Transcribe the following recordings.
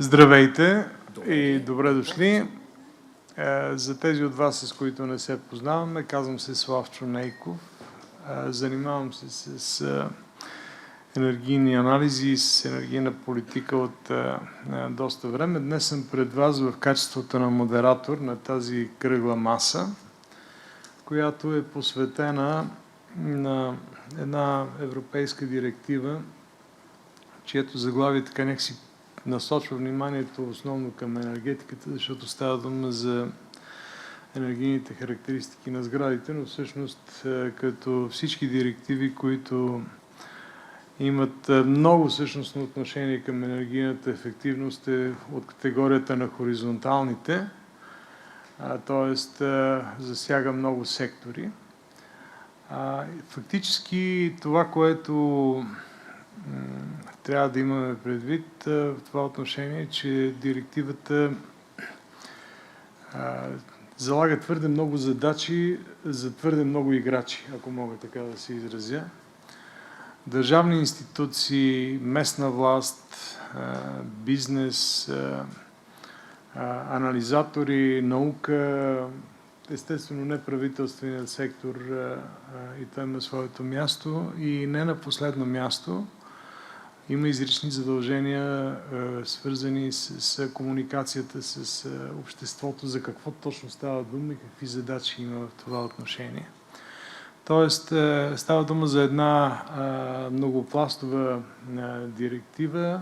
Здравейте и добре дошли. За тези от вас, с които не се познаваме, казвам се Славчо Нейков. Занимавам се с енергийни анализи и с енергийна политика от доста време. Днес съм пред вас в качеството на модератор на тази кръгла маса, която е посветена на една европейска директива, чието заглавие така някакси насочва вниманието основно към енергетиката, защото става дума за енергийните характеристики на сградите, но всъщност като всички директиви, които имат много същностно отношение към енергийната ефективност, е от категорията на хоризонталните, т.е. засяга много сектори. Фактически това, което трябва да имаме предвид в това отношение, че директивата залага твърде много задачи за твърде много играчи, ако мога така да се изразя. Държавни институции, местна власт, бизнес, анализатори, наука, естествено неправителственият сектор и той има своето място и не на последно място има изрични задължения, свързани с комуникацията с обществото, за какво точно става дума и какви задачи има в това отношение. Тоест, става дума за една многопластова директива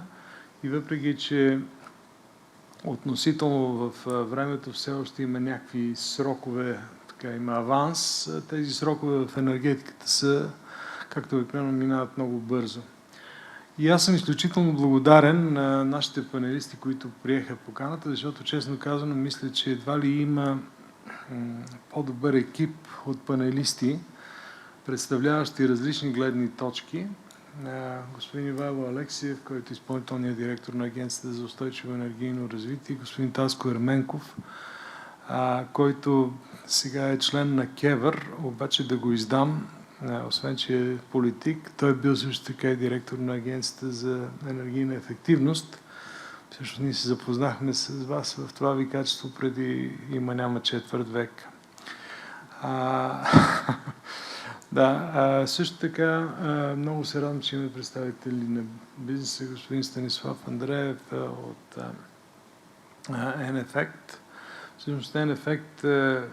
и въпреки, че относително в времето все още има някакви срокове, така има аванс, тези срокове в енергетиката са, както обикновено, минават много бързо. И аз съм изключително благодарен на нашите панелисти, които приеха поканата, защото честно казано мисля, че едва ли има по-добър екип от панелисти, представляващи различни гледни точки. Господин Ивайло Алексиев, който е изпълнителният директор на Агенцията за устойчиво енергийно развитие, господин Таско Ерменков, който сега е член на КЕВР, обаче да го издам, освен че е политик, той е бил също така и директор на Агенцията за енергийна ефективност. Всъщност ние се запознахме с вас в това ви качество преди има-няма четвърт век. Да, също така много се радвам, че има представители на бизнеса, господин Станислав Андреев от N-Effect. Всъщност N-Effect,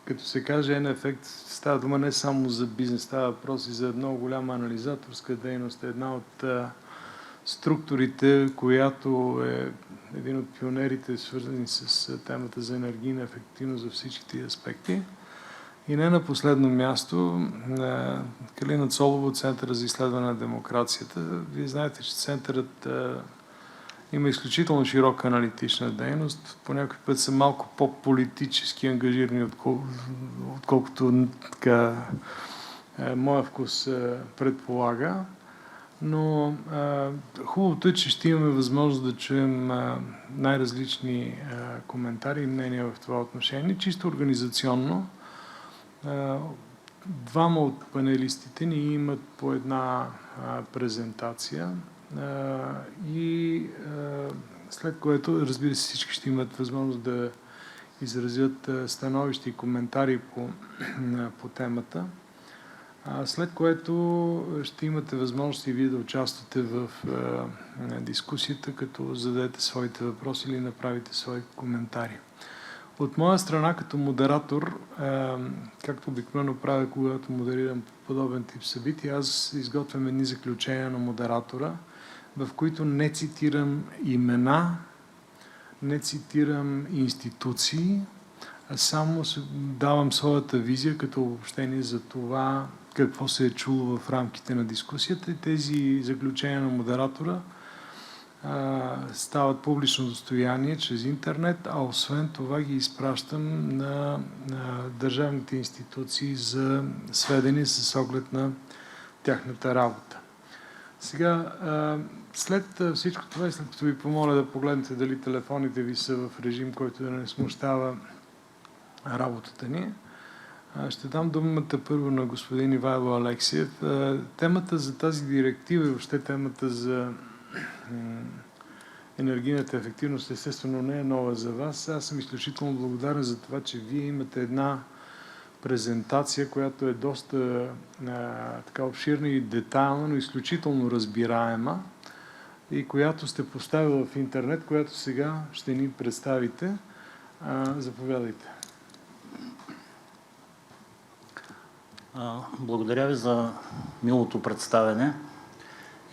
като се каже N-Effect, става дума не само за бизнес, става въпрос и за много голяма анализаторска дейност. Една от структурите, която е един от пионерите, свързани с темата за енергийна ефективност за всичките аспекти. И не на последно място, Калина Цолова от Центъра за изследване на демокрацията. Вие знаете, че Центърът има изключително широка аналитична дейност. По някой път са малко по-политически ангажирани, отколкото така, моя вкус предполага. Но хубавото е, че ще имаме възможност да чуем най-различни коментари и мнения в това отношение. Чисто организационно, двама от панелистите ни имат по една презентация и след което, разбира се, всички ще имат възможност да изразят становища и коментари по темата. След което ще имате възможност и вие да участвате в дискусията, като зададете своите въпроси или направите свои коментари. От моя страна, като модератор, както обикновено правя, когато модерирам подобен тип събития, аз изготвям едни заключения на модератора, в които не цитирам имена, не цитирам институции, а само давам своята визия като обобщение за това какво се е чуло в рамките на дискусията. И тези заключения на модератора стават публично достояние чрез интернет, а освен това ги изпращам на държавните институции за сведения с оглед на тяхната работа. Сега, след всичко това и след като ви помоля да погледнете дали телефоните ви са в режим, който да не смущава работата ни, ще дам думата първо на господин Ивайло Алексиев. Темата за тази директива и въобще темата за енергийната ефективност естествено не е нова за вас. Аз съм изключително благодарен за това, че вие имате една презентация, която е доста така обширна и детайлна, но изключително разбираема и която сте поставила в интернет, която сега ще ни представите. Заповядайте. Благодаря ви за милото представяне.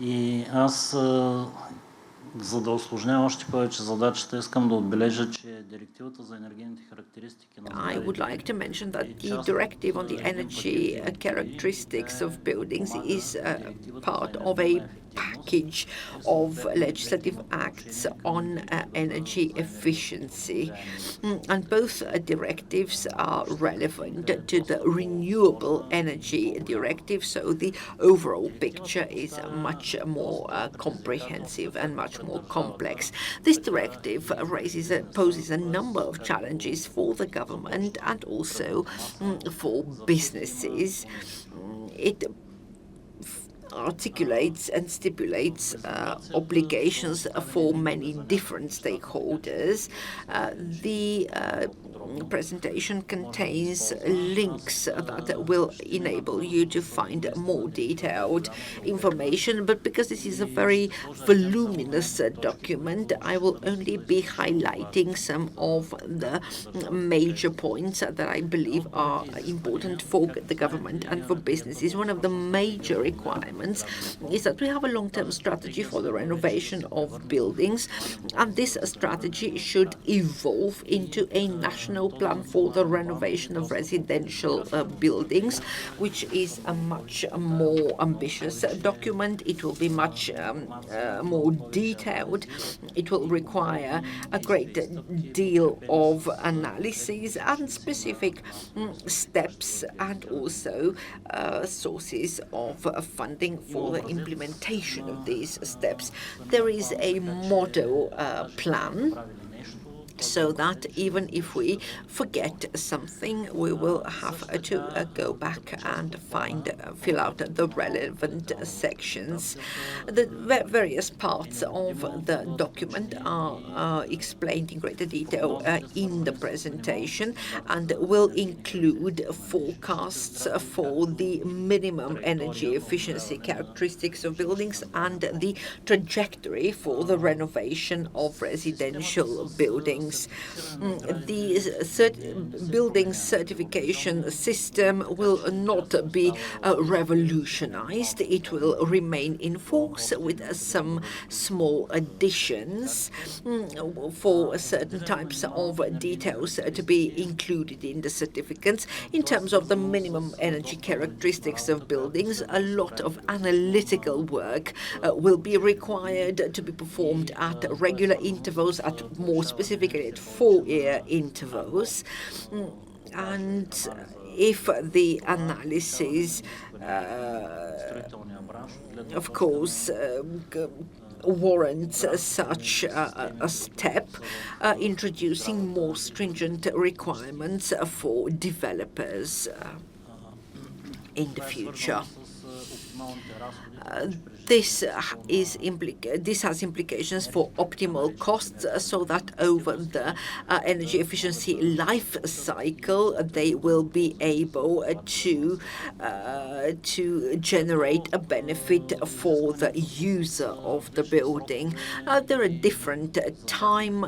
И аз, за да усложня още повече задачата, искам да отбележа, че директивата за енергийните характеристики на I would like to mention that the directive on the energy characteristics of buildings is part of a package of legislative acts on energy efficiency. And both directives are relevant to the renewable energy directive, so the overall picture is much more comprehensive and much more complex. This directive poses a number of challenges for the government and also for businesses. It articulates and stipulates obligations for many different stakeholders. The presentation contains links that will enable you to find more detailed information, but because this is a very voluminous document, I will only be highlighting some of the major points that I believe are important for the government and for businesses. One of the major requirements is that we have a long-term strategy for the renovation of buildings, and this strategy should evolve into a national plan for the renovation of residential buildings, which is a much more ambitious document. It will be much more detailed. It will require a great deal of analysis and specific steps and also sources of funding for the implementation of these steps. There is a model plan, so that even if we forget something, we will have to go back and fill out the relevant sections. The various parts of the document are explained in greater detail in the presentation and will include forecasts for the minimum energy efficiency characteristics of buildings and the trajectory for the renovation of residential buildings. The building certification system will not be revolutionized. It will remain in force with some small additions for certain types of details to be included in the certificates. In terms of the minimum energy characteristics of buildings, a lot of analytical work will be required to be performed at regular intervals, at more specifically at 4-year intervals. And if the analysis, of course, warrants such a step, introducing more stringent requirements for developers in the future. This has implications for optimal costs, so that over the energy efficiency life cycle, they will be able to generate a benefit for the user of the building. There are different time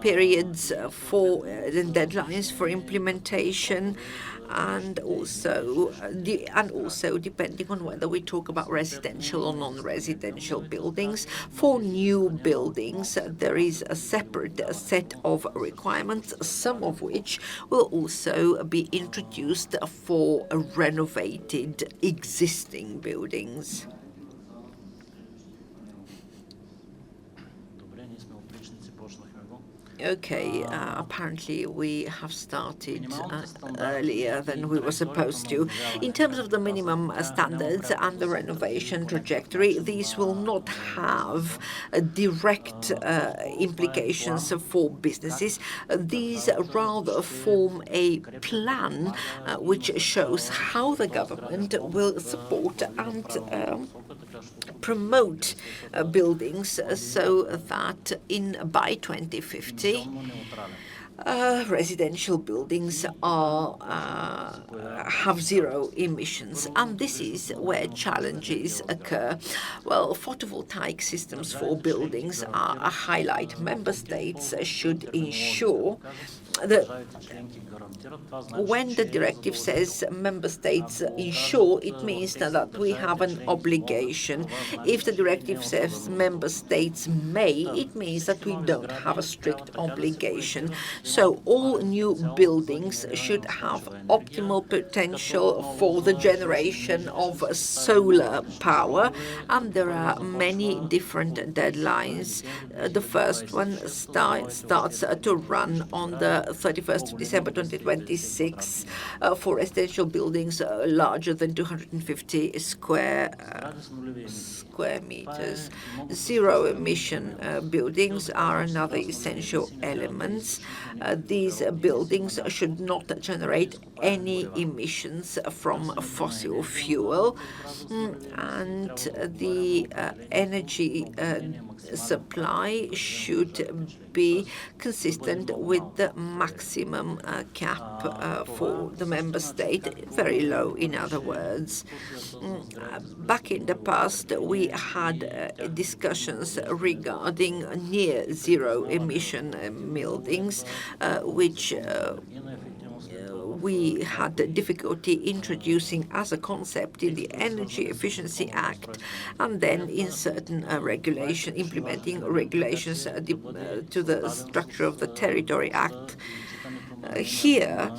periods for deadlines for implementation. And also depending on whether we talk about residential or non-residential buildings. For new buildings, there is a separate set of requirements, some of which will also be introduced for renovated existing buildings. Okay, apparently we have started earlier than we were supposed to. In terms of the minimum standards and the renovation trajectory, these will not have direct implications for businesses. These rather form a plan which shows how the government will support and promote buildings so that by 2050 residential buildings have zero emissions, and this is where challenges occur. Well, photovoltaic systems for buildings are a highlight. Member states should ensure that when the directive says member states ensure, it means that we have an obligation. If the directive says member states may, it means that we don't have a strict obligation. So all new buildings should have optimal potential for the generation of solar power, and there are many different deadlines. The first one starts to run on the 31st of December 2026 for residential buildings larger than 250 square meters. Zero emission buildings are another essential element. These buildings should not generate any emissions from fossil fuel, and the energy supply should be consistent with the maximum cap for the member state, very low in other words. Back in the past, we had discussions regarding near zero emission buildings, which we had difficulty introducing as a concept in the Energy Efficiency Act, and then in certain implementing regulations to the structure of the Territory Act. Here,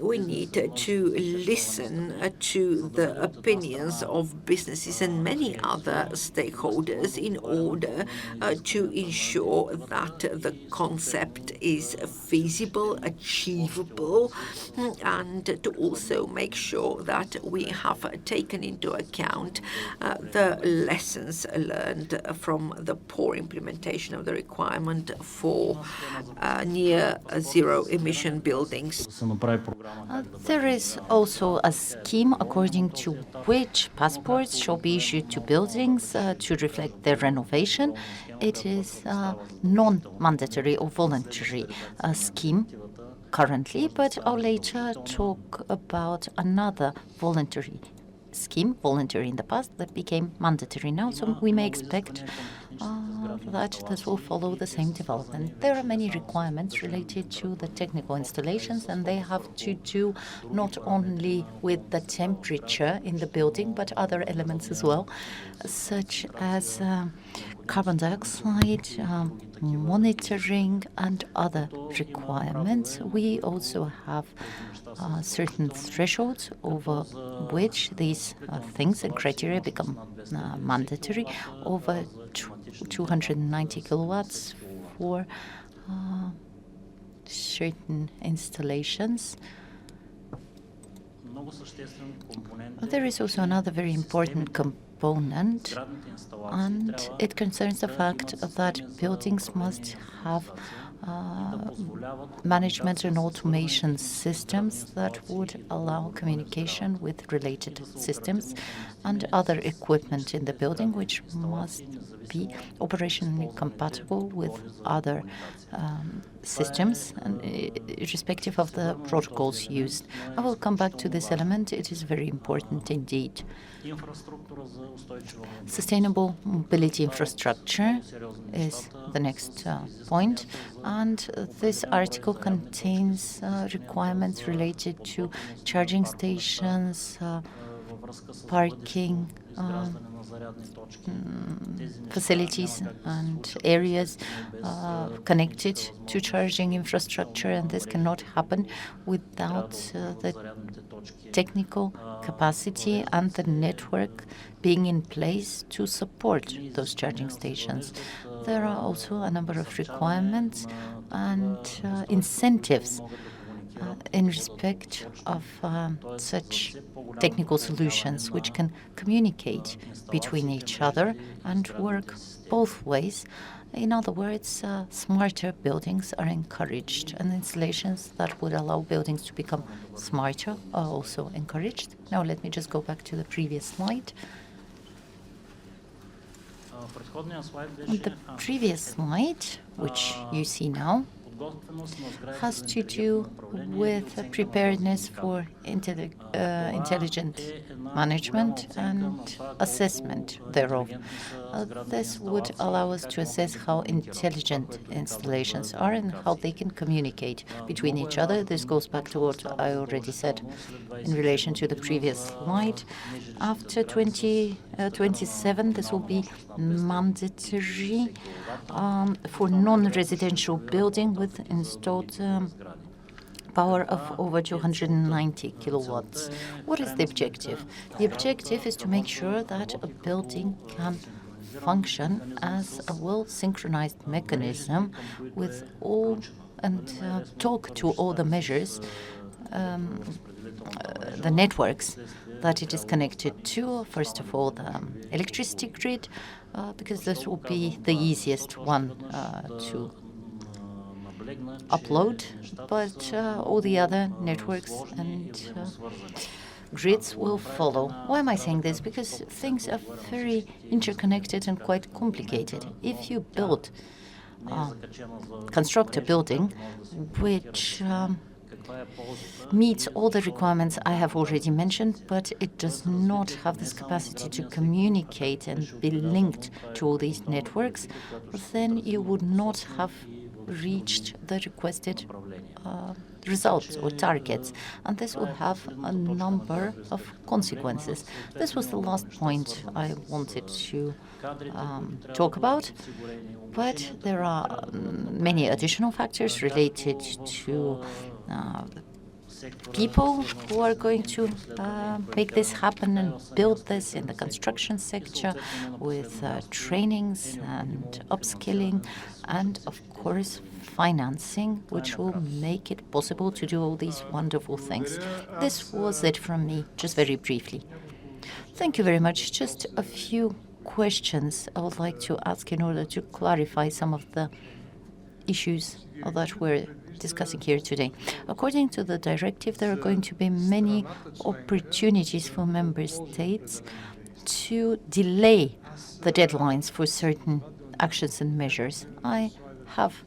we need to listen to the opinions of businesses and many other stakeholders in order to ensure that the concept is feasible, achievable, and to also make sure that we have taken into account the lessons learned from the poor implementation of the requirement for near zero emission buildings. There is also a scheme according to which passports shall be issued to buildings to reflect their renovation. It is non-mandatory or voluntary scheme currently, but I'll later talk about another voluntary scheme, voluntary in the past, that became mandatory now, so we may expect that this will follow the same development. There are many requirements related to the technical installations, and they have to do not only with the temperature in the building, but other elements as well, such as carbon dioxide, monitoring, and other requirements. We also have certain thresholds over which these things and criteria become mandatory, over 290 kilowatts for certain installations. There is also another very important component, and it concerns the fact that buildings must have management and automation systems that would allow communication with related systems and other equipment in the building, which must be operationally compatible with other systems, and irrespective of the protocols used. I will come back to this element. It is very important indeed. Sustainable mobility infrastructure is the next point, and this article contains requirements related to charging stations, parking facilities and areas connected to charging infrastructure, and this cannot happen without the technical capacity and the network being in place to support those charging stations. There are also a number of requirements and incentives in respect of such technical solutions which can communicate between each other and work both ways. In other words, smarter buildings are encouraged, and installations that would allow buildings to become smarter are also encouraged. Now let me just go back to the previous slide. The previous slide, which you see now, has to do with preparedness for intelligent management and assessment thereof. This would allow us to assess how intelligent installations are and how they can communicate between each other. This goes back to what I already said in relation to the previous slide. After 2027, this will be mandatory for non-residential building with installed power of over 290 kilowatts. What is the objective? The objective is to make sure that a building can function as a well-synchronized mechanism with all and talk to all the measures, the networks that it is connected to. First of all, the electricity grid, because this will be the easiest one to upload, but all the other networks and grids will follow. Why am I saying this? Because things are very interconnected and quite complicated. If you construct a building which meets all the requirements I have already mentioned, but it does not have this capacity to communicate and be linked to all these networks, then you would not have reached the requested results or targets, and this will have a number of consequences. This was the last point I wanted to talk about, but there are many additional factors related to people who are going to make this happen and build this in the construction sector with trainings and upskilling and, of course, financing, which will make it possible to do all these wonderful things. This was it from me, just very briefly. Thank you very much. Just a few questions I would like to ask in order to clarify some of the issues that we're discussing here today. According to the directive, there are going to be many opportunities for member states to delay the deadlines for certain actions and measures. I have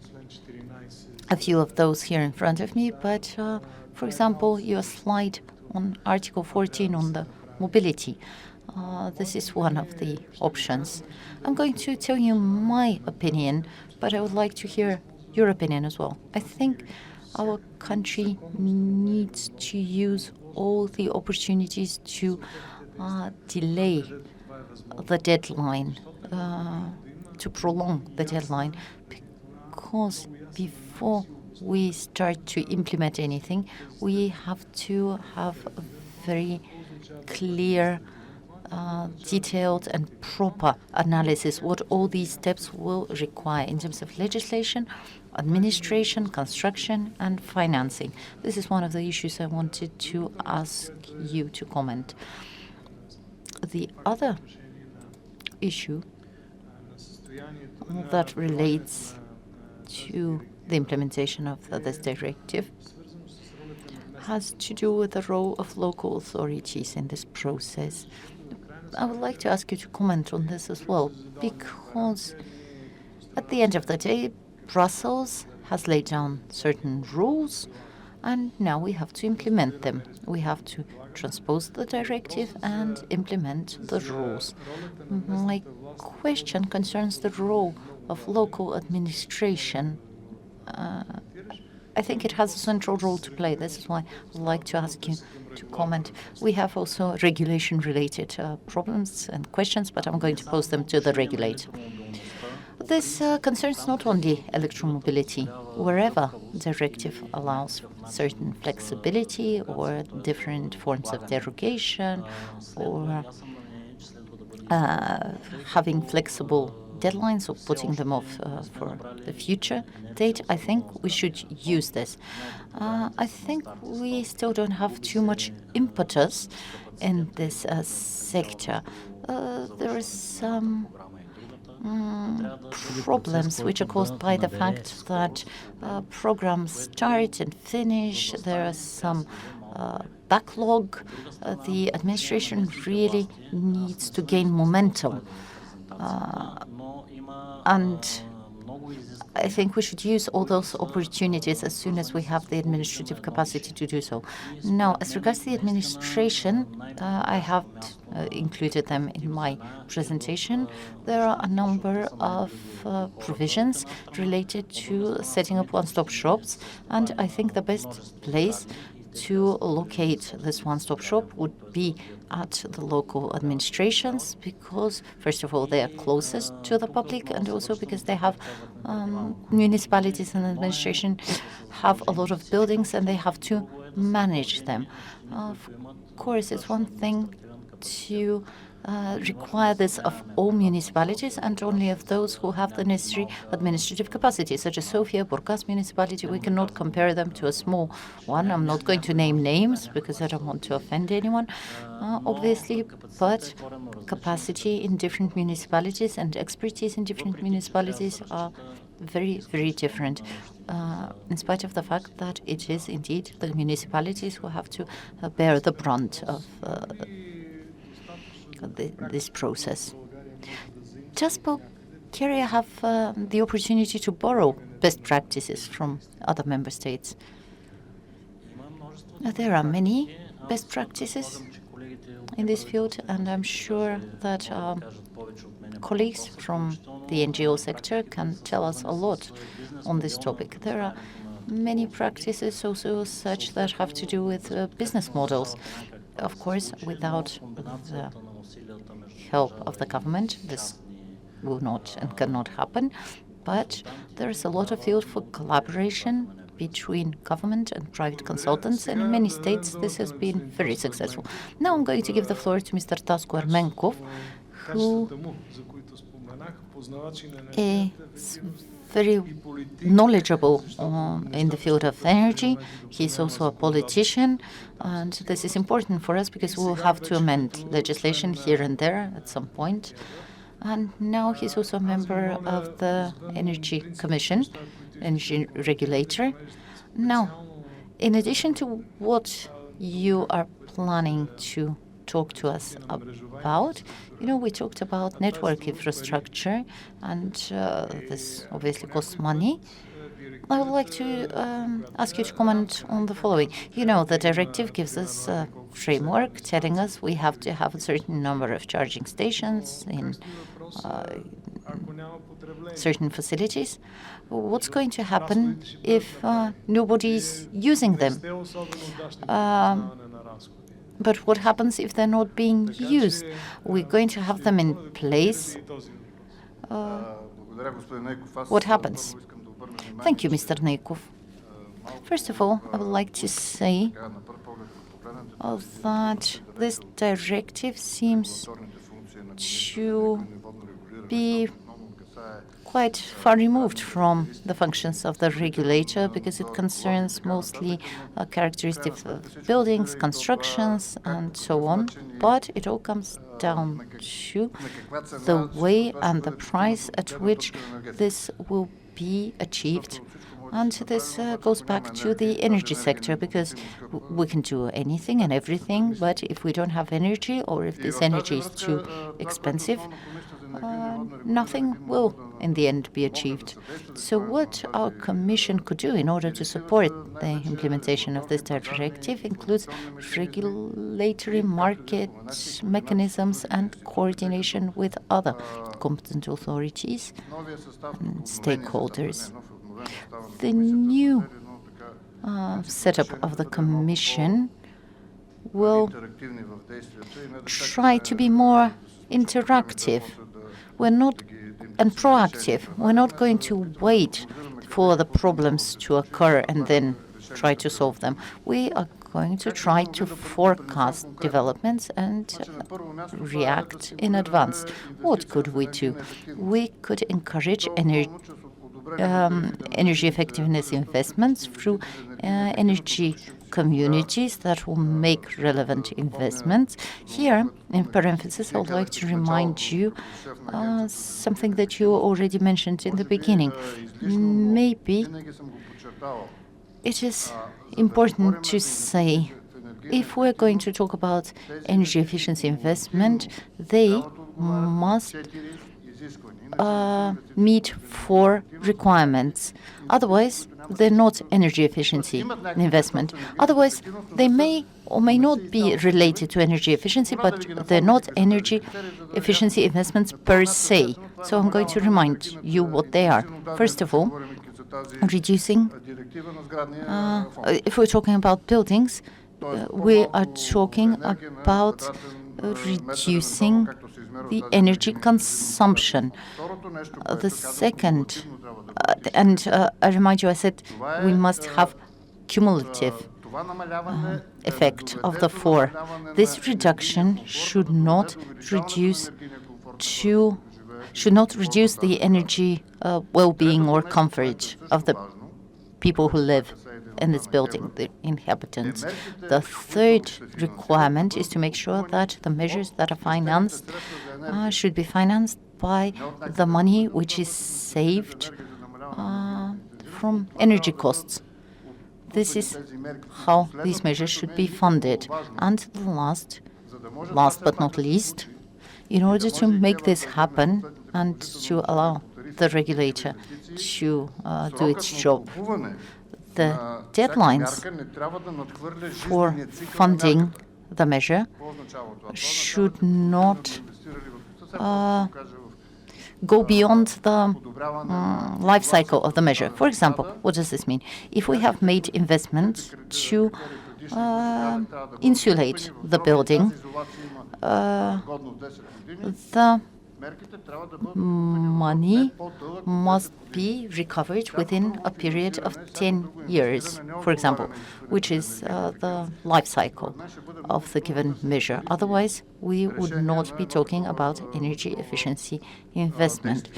a few of those here in front of me, but for example, your slide on Article 14 on the mobility. This is one of the options. I'm going to tell you my opinion, but I would like to hear your opinion as well. I think our country needs to use all the opportunities to delay the deadline, to prolong the deadline, because before we start to implement anything, we have to have a very clear, detailed and proper analysis what all these steps will require in terms of legislation, administration, construction and financing. This is one of the issues I wanted to ask you to comment. The other issue that relates to the implementation of this directive has to do with the role of local authorities in this process. I would like to ask you to comment on this as well, because at the end of the day, Brussels has laid down certain rules, and now we have to implement them. We have to transpose the directive and implement the rules. My question concerns the role of local administration. I think it has a central role to play. This is why I would like to ask you to comment. We have also regulation-related problems and questions, but I'm going to pose them to the regulator. This concerns not only electromobility. Wherever directive allows certain flexibility or different forms of derogation or having flexible deadlines or putting them off for the future date, I think we should use this. I think we still don't have too much impetus in this sector. There are some problems which are caused by the fact that programs start and finish. There are some backlog. The administration really needs to gain momentum. And I think we should use all those opportunities as soon as we have the administrative capacity to do so. Now, as regards to the administration, I have included them in my presentation. There are a number of provisions related to setting up one-stop shops, and I think the best place to locate this one-stop shop would be at the local administrations because, first of all, they are closest to the public, and also because they have municipalities and administration have a lot of buildings and they have to manage them. Of course, it's one thing to require this of all municipalities and only of those who have the necessary administrative capacity, such as Sofia, Burgas municipality. We cannot compare them to a small one. I'm not going to name names because I don't want to offend anyone, obviously, but capacity in different municipalities and expertise in different municipalities are very, very different, in spite of the fact that it is indeed the municipalities who have to bear the brunt of this process. Does Bulgaria have the opportunity to borrow best practices from other member states? There are many best practices in this field, and I'm sure that colleagues from the NGO sector can tell us a lot on this topic. There are many practices also such that have to do with business models. Of course, without the help of the government, this will not and cannot happen. But there is a lot of field for collaboration between government and private consultants, and in many states this has been very successful. Now I'm going to give the floor to Mr. Tasko Ermenkov, who is very knowledgeable in the field of energy. He's also a politician, and this is important for us because we'll have to amend legislation here and there at some point. And now he's also a member of the Energy Commission, energy regulator. Now, in addition to what you are planning to talk to us about, we talked about network infrastructure, and this obviously costs money. I would like to ask you to comment on the following. The directive gives us a framework telling us we have to have a certain number of charging stations in certain facilities. What's going to happen if nobody's using them? But what happens if they're not being used? We're going to have them in place. What happens? Thank you, Mr. Neikov. First of all, I would like to say that this directive seems to be quite far removed from the functions of the regulator because it concerns mostly characteristics of buildings, constructions, and so on. But it all comes down to the way and the price at which this will be achieved. And this goes back to the energy sector, because we can do anything and everything, but if we don't have energy, or if this energy is too expensive, nothing will in the end be achieved. So what our Commission could do in order to support the implementation of this directive includes regulatory market mechanisms and coordination with other competent authorities and stakeholders. The new setup of the Commission will try to be more interactive. And proactive. We're not going to wait for the problems to occur and then try to solve them. We are going to try to forecast developments and react in advance. What could we do? We could encourage energy effectiveness investments through energy communities that will make relevant investments. Here, in parentheses, I would like to remind you something that you already mentioned in the beginning. Maybe it is important to say, if we're going to talk about energy efficiency investment, they must meet 4 requirements. Otherwise, they're not energy efficiency investment. Otherwise, they may or may not be related to energy efficiency, but they're not energy efficiency investments per se. So I'm going to remind you what they are. First of all, reducing, if we're talking about buildings, we are talking about reducing the energy consumption. The second, and I remind you, I said we must have cumulative effect of the 4. This reduction should not reduce the energy well-being or comfort of the people who live in this building, the inhabitants. The third requirement is to make sure that the measures that are financed should be financed by the money which is saved from energy costs. This is how these measures should be funded. And the last but not least, in order to make this happen and to allow the regulator to do its job, the deadlines for funding the measure should not go beyond the life cycle of the measure. For example, what does this mean? If we have made investments to insulate the building, the money must be recovered within a period of 10 years, for example, which is the life cycle of the given measure. Otherwise, we would not be talking about energy efficiency investment.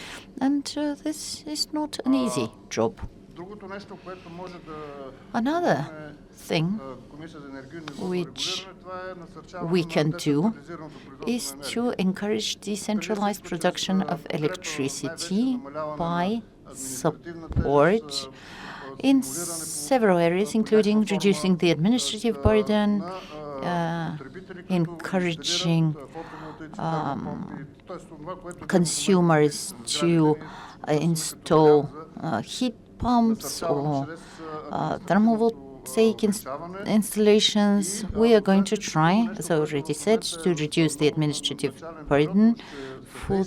And this is not an easy job. Another thing which we can do is to encourage decentralized production of electricity by support in several areas, including reducing the administrative burden, encouraging consumers to install heat pumps or thermovoltaic installations. We are going to try, as I already said, to reduce the administrative burden for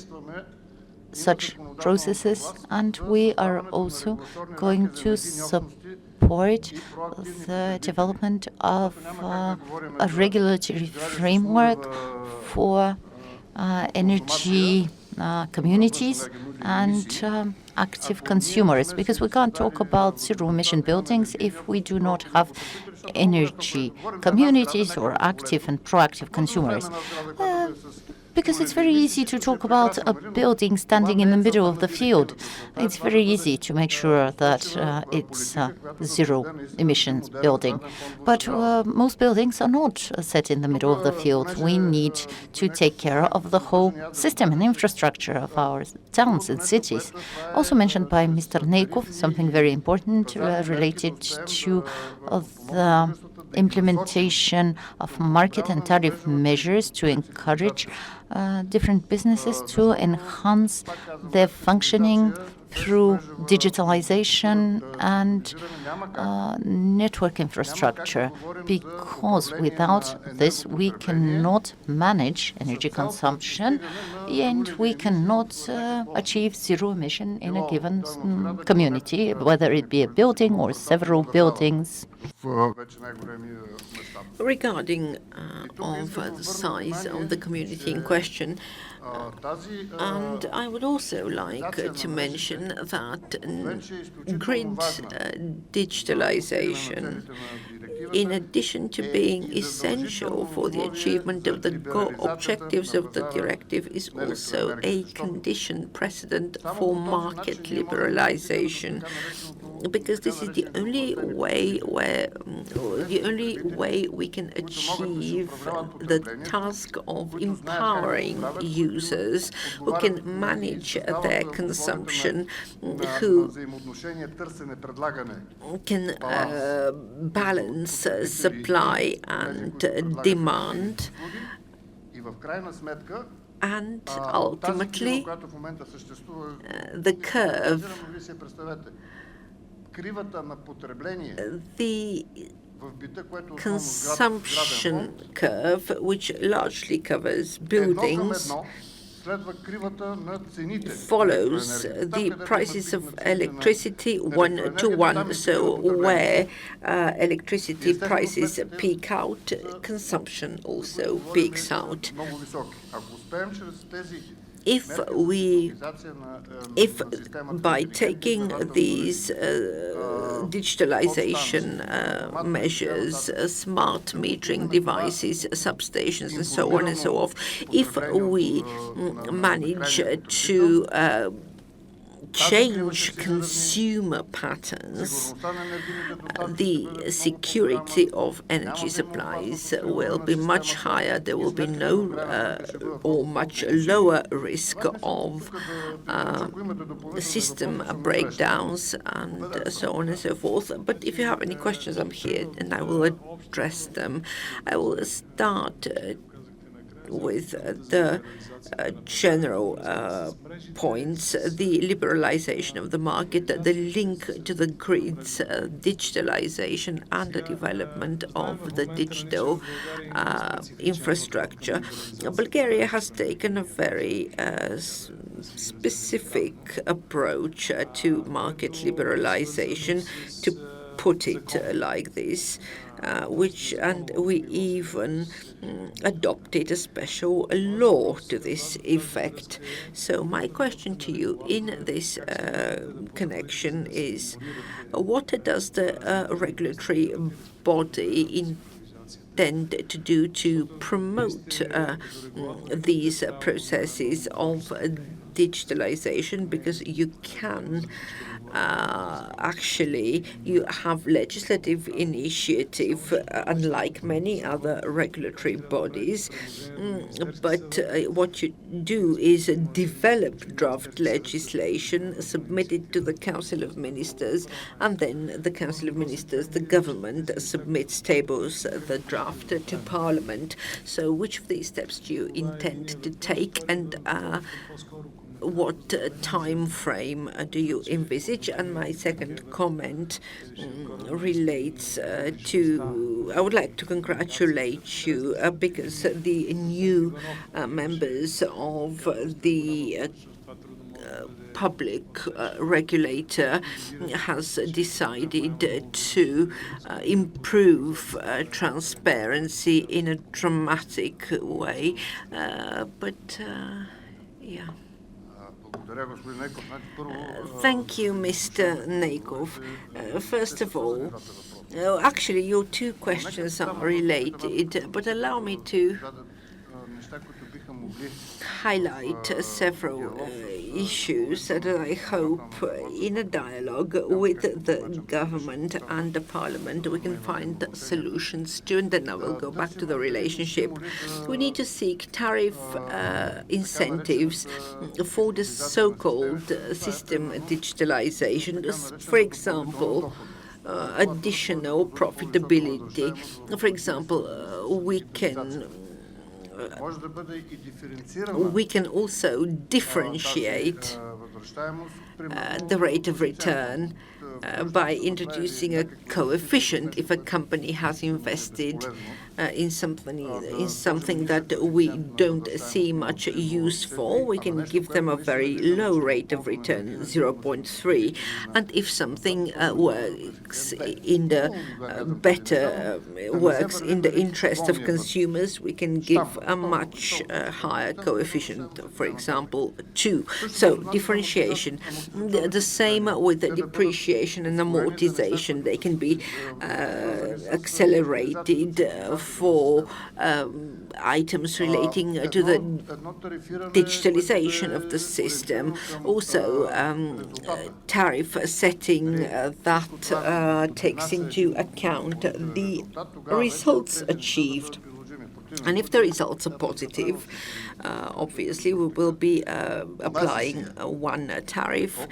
such processes, and we are also going to support the development of a regulatory framework for energy communities and active consumers, because we can't talk about zero-emission buildings if we do not have energy communities or active and proactive consumers. Because it's very easy to talk about a building standing in the middle of the field. It's very easy to make sure that it's a zero-emissions building. But most buildings are not set in the middle of the field. We need to take care of the whole system and infrastructure of our towns and cities. Also mentioned by Mr. Neikov, something very important related to the implementation of market and tariff measures to encourage different businesses to enhance their functioning through digitalization and network infrastructure, because without this we cannot manage energy consumption and we cannot achieve zero emission in a given community, whether it be a building or several buildings. Regarding of the size of the community in question, and I would also like to mention that grid digitalization, in addition to being essential for the achievement of the objectives of the directive, is also a condition precedent for market liberalization, because this is the only way we can achieve the task of empowering users who can manage their consumption, who can balance supply and demand, And ultimately, the curve, the consumption curve, which largely covers buildings, follows the prices of electricity 1-to-1. So where electricity prices peak out, consumption also peaks out. If by taking these digitalization measures, smart metering devices, substations, and so on and so forth, if we manage to change consumer patterns, the security of energy supplies will be much higher. There will be no or much lower risk of system breakdowns and so on and so forth. But if you have any questions, I'm here and I will address them. I will start with the general points, the liberalization of the market, the link to the grids, digitalization, and the development of the digital infrastructure. Bulgaria has taken a very specific approach to market liberalization, to put it like this, and we even adopted a special law to this effect. So my question to you in this connection is, what does the regulatory body intend to do to promote these processes of digitalization? Because you can actually, you have legislative initiative, unlike many other regulatory bodies, but what you do is develop draft legislation, submit it to the Council of Ministers, and then the Council of Ministers, the government, tables the draft to Parliament. So which of these steps do you intend to take, and what time frame do you envisage? And my second comment relates to, I would like to congratulate you because the new members of the public regulator has decided to improve transparency in a dramatic way. Yeah. Thank you, Mr. Neikov. First of all, actually, your two questions are related, but allow me to highlight several issues that I hope in a dialogue with the government and the parliament we can find solutions to, and then I will go back to the relationship. We need to seek tariff incentives for the so-called system digitalization. For example, additional profitability. For example, we can also differentiate the rate of return by introducing a coefficient. If a company has invested in something that we don't see much use for, we can give them a very low rate of return, 0.3. And if something works in the interest of consumers, we can give a much higher coefficient, for example, 2. So differentiation. The same with the depreciation and amortization. They can be accelerated for items relating to the digitalization of the system. Also, tariff setting that takes into account the results achieved. And if the results are positive, obviously we will be applying one tariff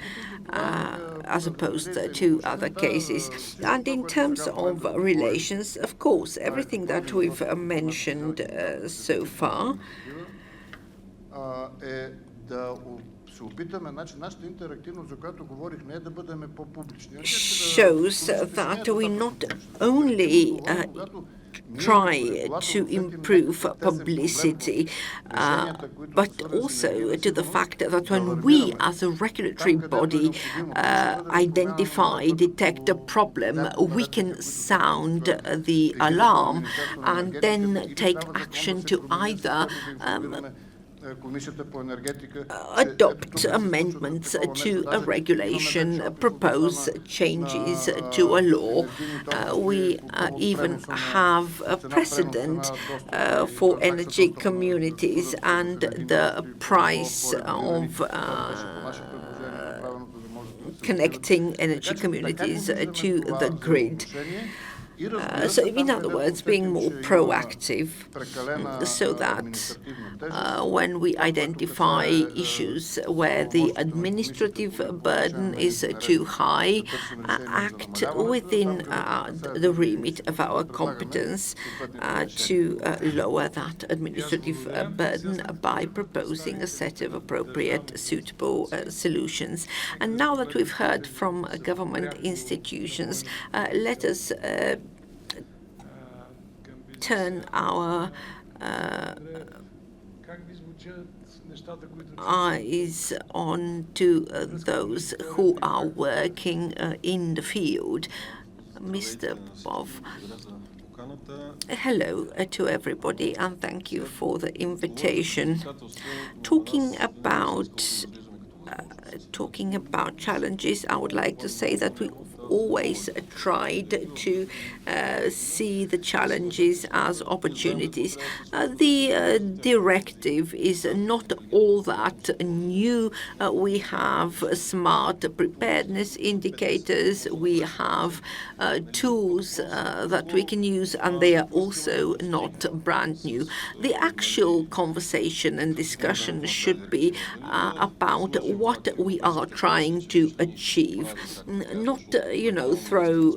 as opposed to other cases. And in terms of relations, of course, everything that we've mentioned so far е да се опитаме, значи нашата интерактивност, за която говорих, не е да бъдем по-публични. Shows that we not only try to improve publicity, but also to the fact that when we as a regulatory body detect a problem, we can sound the alarm and then take action to either adopt amendments to a regulation, propose changes to a law. We even have a precedent for energy communities and the price of connecting energy communities to the grid. So in other words, being more proactive so that when we identify issues where the administrative burden is too high, act within the remit of our competence to lower that administrative burden by proposing a set of appropriate, suitable solutions. And now that we've heard from government institutions, let us turn our eyes on to those who are working in the field. Mr. Bov. Hello to everybody, and thank you for the invitation. Talking about challenges, I would like to say that we always tried to see the challenges as opportunities. The directive is not all that new. We have smart preparedness indicators, we have tools that we can use, and they are also not brand new. The actual conversation and discussion should be about what we are trying to achieve, not throw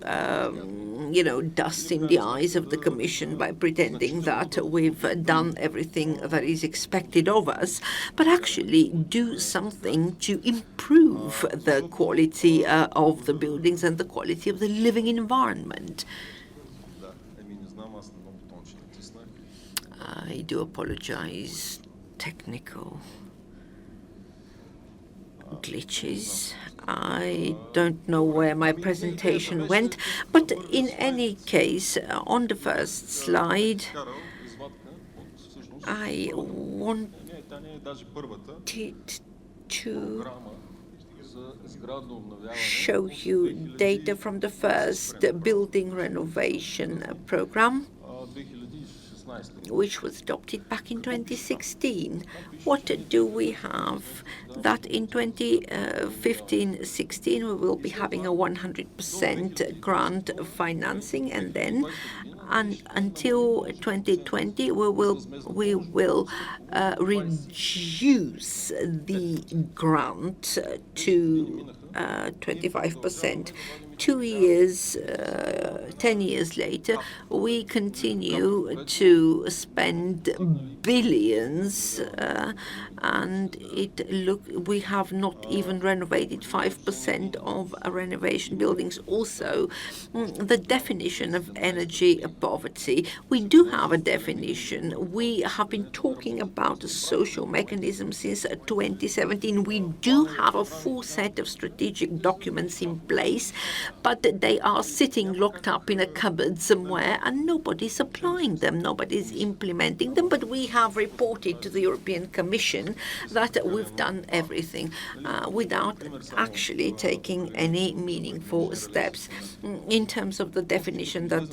dust in the eyes of the Commission by pretending that we've done everything that is expected of us, but actually do something to improve the quality of the buildings and the quality of the living environment. I do apologize. Technical glitches. I don't know where my presentation went, but in any case, on the first slide, I wanted to show you data from the first building renovation program, which was adopted back in 2016. What do we have? That in 2015-16 we will be having a 100% grant financing, and then until 2020 we will reduce the grant to 25%. 2 years, 10 years later, we continue to spend billions, and we have not even renovated 5% of renovation buildings. Also, the definition of energy poverty. We do have a definition. We have been talking about a social mechanism since 2017. We do have a full set of strategic documents in place, but they are sitting locked up in a cupboard somewhere and nobody's applying them, nobody's implementing them. But we have reported to the European Commission that we've done everything without actually taking any meaningful steps. In terms of the definition that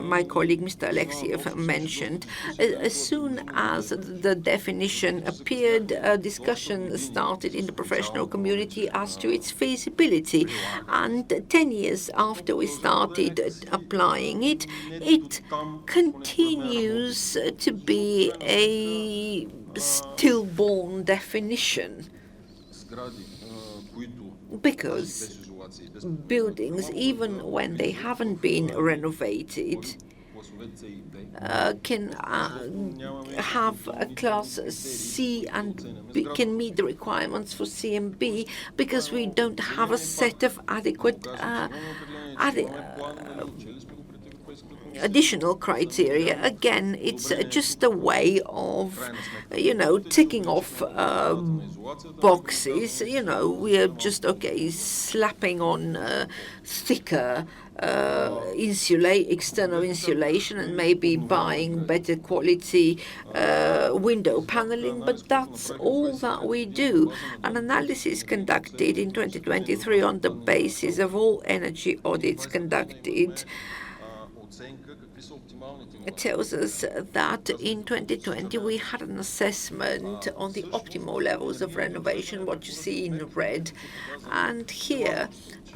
my colleague Mr. Alexiev mentioned, as soon as the definition appeared, a discussion started in the professional community as to its feasibility, and 10 years after we started applying it, it continues to be a stillborn definition, because buildings, even when they haven't been renovated, can have a class C and B, can meet the requirements for C and B, because we don't have a set of adequate additional criteria. Again, it's just a way of, ticking off boxes. We are just, slapping on thicker external insulation and maybe buying better quality window paneling, but that's all that we do. An analysis conducted in 2023 on the basis of all energy audits conducted, it tells us that in 2020 we had an assessment on the optimal levels of renovation, what you see in red, and here,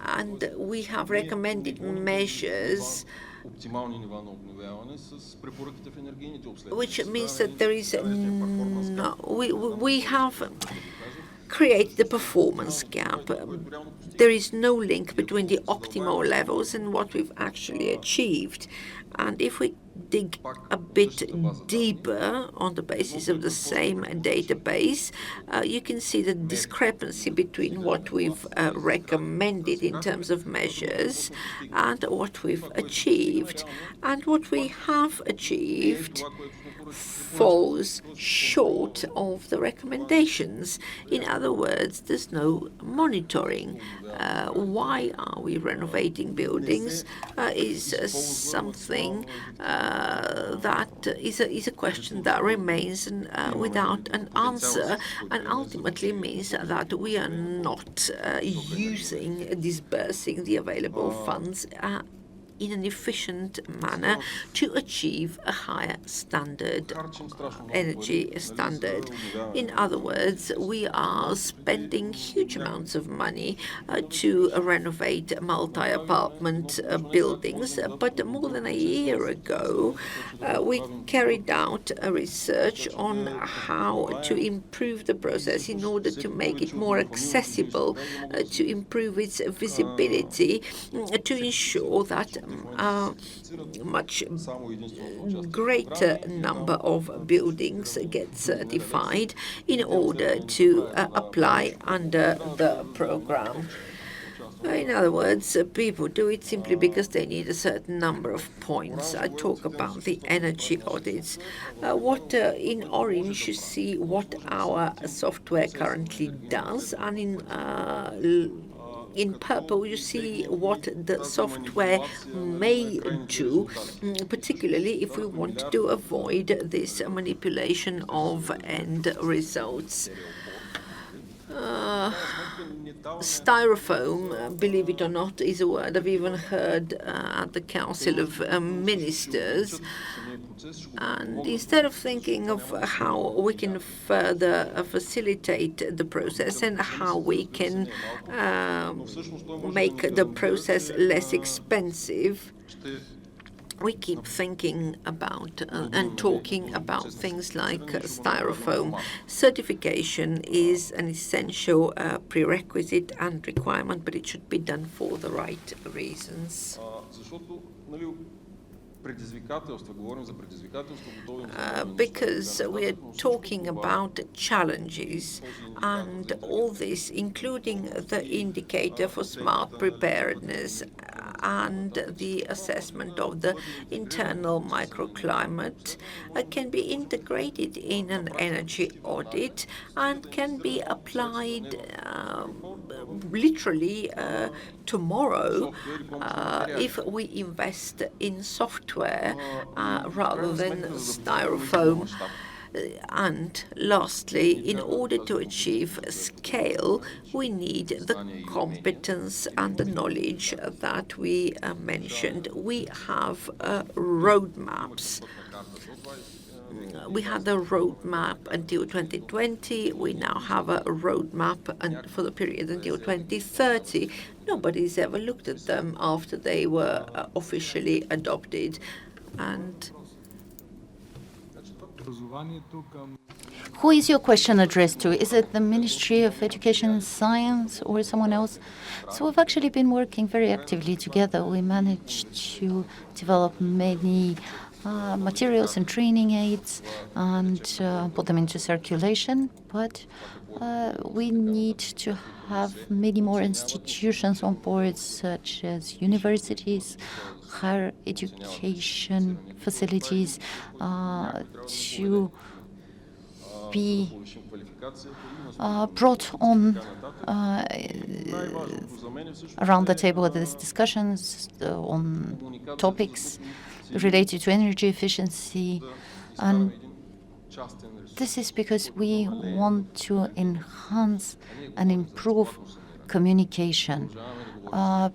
and we have recommended measures, which means that there is no, we have create the performance gap. There is no link between the optimal levels and what we've actually achieved. And if we dig a bit deeper on the basis of the same database, you can see the discrepancy between what we've recommended in terms of measures and what we've achieved. And what we have achieved falls short of the recommendations. In other words, there's no monitoring. Why are we renovating buildings is something that is a question that remains without an answer, and ultimately means that we are not disbursing the available funds in an efficient manner to achieve a higher standard, energy standard. In other words, we are spending huge amounts of money to renovate multi-apartment buildings, but more than a year ago, we carried out a research on how to improve the process in order to make it more accessible, to improve its visibility, to ensure that a much greater number of buildings get certified in order to apply under the program. In other words, people do it simply because they need a certain number of points. I talk about the energy audits. What in orange you see what our software currently does, and in purple, you see what the software may do, particularly if we want to avoid this manipulation of end results. Styrofoam, believe it or not, is a word I've even heard at the Council of Ministers. And instead of thinking of how we can further facilitate the process and how we can make the process less expensive, we keep thinking about and talking about things like styrofoam. Certification is an essential prerequisite and requirement, but it should be done for the right reasons. Because we are talking about challenges, and all this, including the indicator for smart preparedness and the assessment of the internal microclimate, can be integrated in an energy audit and can be applied literally tomorrow if we invest in software rather than styrofoam. And lastly, in order to achieve scale, we need the competence and the knowledge that we mentioned. We have roadmaps. We had a roadmap until 2020. We now have a roadmap for the period until 2030. Nobody's ever looked at them after they were officially adopted. And Who is your question addressed to? Is it the Ministry of Education and Science or someone else? So we've actually been working very actively together. We managed to develop many materials and training aids and put them into circulation, but we need to have many more institutions on board, such as universities, higher education facilities, to be brought on around the table with these discussions on topics related to energy efficiency. And this is because we want to enhance and improve communication,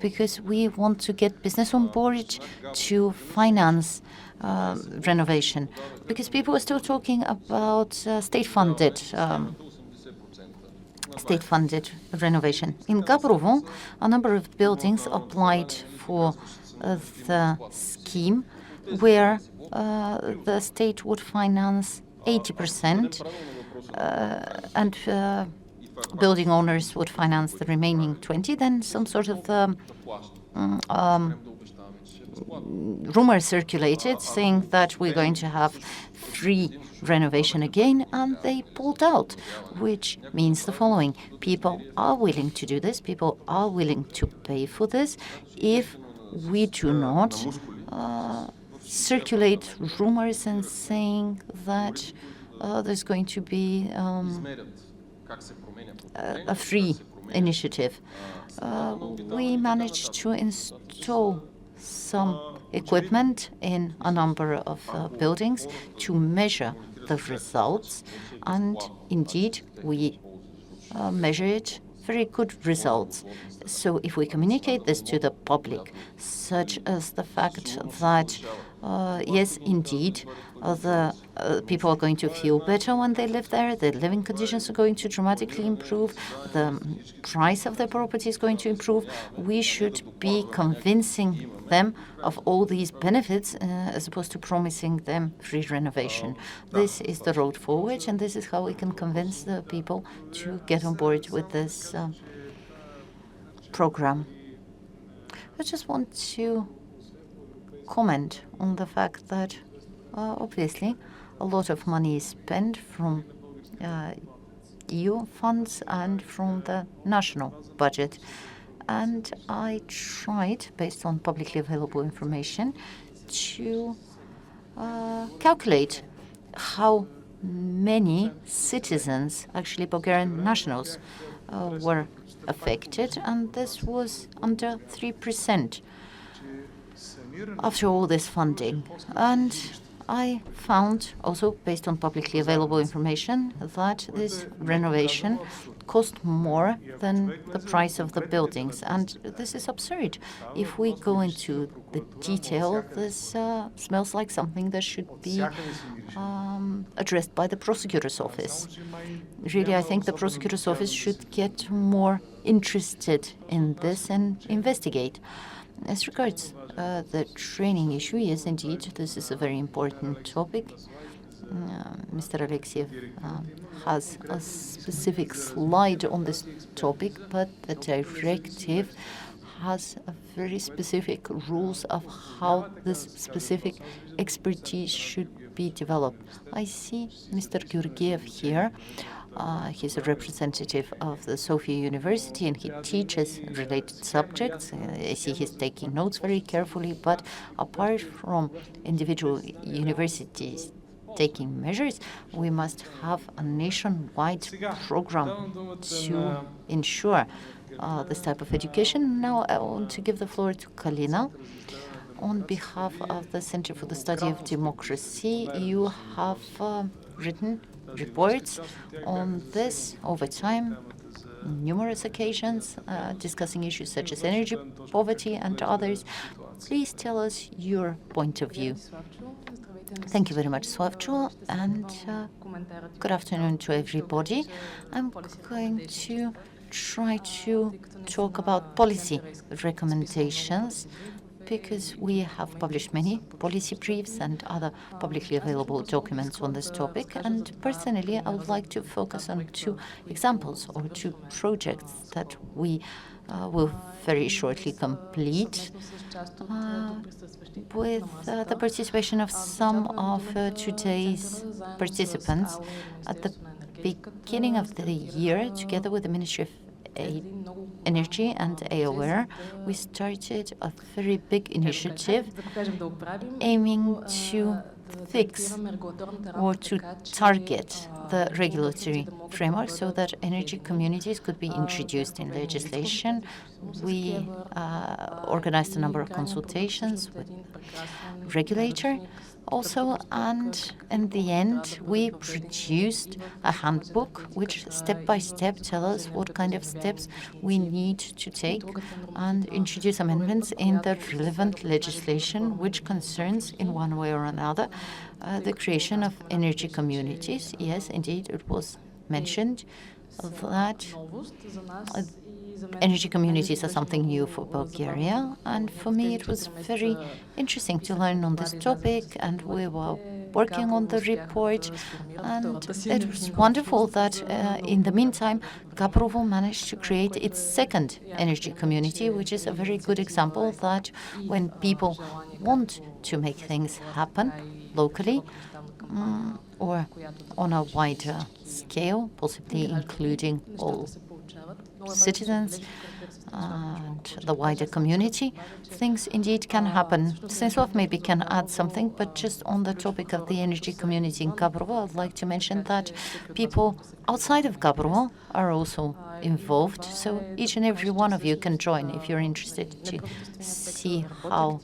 because we want to get business on board to finance renovation, because people are still talking about state-funded renovation. In Gabrovo, a number of buildings applied for the scheme where the state would finance 80% and building owners would finance the remaining 20%. Then some sort of rumor circulated saying that we're going to have free renovation again, and they pulled out, which means the following: people are willing to do this, people are willing to pay for this if we do not circulate rumors and saying that there's going to be a free initiative. We managed to install some equipment in a number of buildings to measure the results, and indeed we measured very good results. So if we communicate this to the public, such as the fact that yes, indeed, the people are going to feel better when they live there, their living conditions are going to dramatically improve, the price of their property is going to improve, we should be convincing them of all these benefits as opposed to promising them free renovation. This is the road forward, and this is how we can convince the people to get on board with this program. I just want to comment on the fact that obviously a lot of money is spent from EU funds and from the national budget. And I tried, based on publicly available information, to calculate how many citizens, actually Bulgarian nationals, were affected, and this was under 3% after all this funding. And I found, also based on publicly available information, that this renovation cost more than the price of the buildings. And this is absurd. If we go into the detail, this smells like something that should be addressed by the prosecutor's office. Really, I think the prosecutor's office should get more interested in this and investigate. As regards the training issue, yes, indeed, this is a very important topic. Mr. Alexiev has a specific slide on this topic, but the directive has a very specific rules of how this specific expertise should be developed. I see Mr. Georgiev here. He's a representative of the Sofia University, and he teaches related subjects. I see he's taking notes very carefully, but apart from individual universities taking measures, we must have a nationwide program to ensure this type of education. Now I want to give the floor to Kalina. On behalf of the Center for the Study of Democracy, you have written reports on this over time, numerous occasions, discussing issues such as energy poverty and others. Please tell us your point of view. Thank you very much, Sławczu, and good afternoon to everybody. I'm going to try to talk about policy recommendations because we have published many policy briefs and other publicly available documents on this topic. And personally, I would like to focus on two examples or two projects that we will very shortly complete with the participation of some of today's participants. At the beginning of the year, together with the Ministry of Energy and AOR, we started a very big initiative aiming to fix or to target the regulatory framework so that energy communities could be introduced in legislation. We organized a number of consultations with regulator also, and in the end we produced a handbook which step by step tell us what kind of steps we need to take and introduce amendments in the relevant legislation which concerns in one way or another the creation of energy communities. Yes, indeed, it was mentioned that energy communities are something new for Bulgaria, and for me it was very interesting to learn on this topic, and we were working on the report, and it was wonderful that in the meantime Gabrovo managed to create its second energy community, which is a very good example that when people want to make things happen locally or on a wider scale, possibly including all citizens and the wider community, things indeed can happen. Stanislav maybe can add something, but just on the topic of the energy community in Gabrovo, I'd like to mention that people outside of Gabrovo are also involved, so each and every one of you can join if you're interested to see how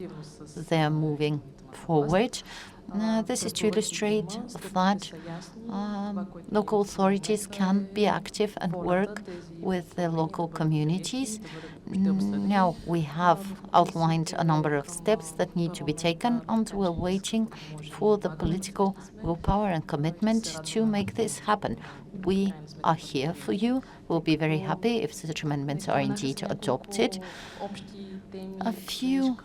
they're moving forward. This is to illustrate that local authorities can be active and work with the local communities. Now we have outlined a number of steps that need to be taken, and we're waiting for the political willpower and commitment to make this happen. We are here for you. We'll be very happy if such amendments are indeed adopted. A few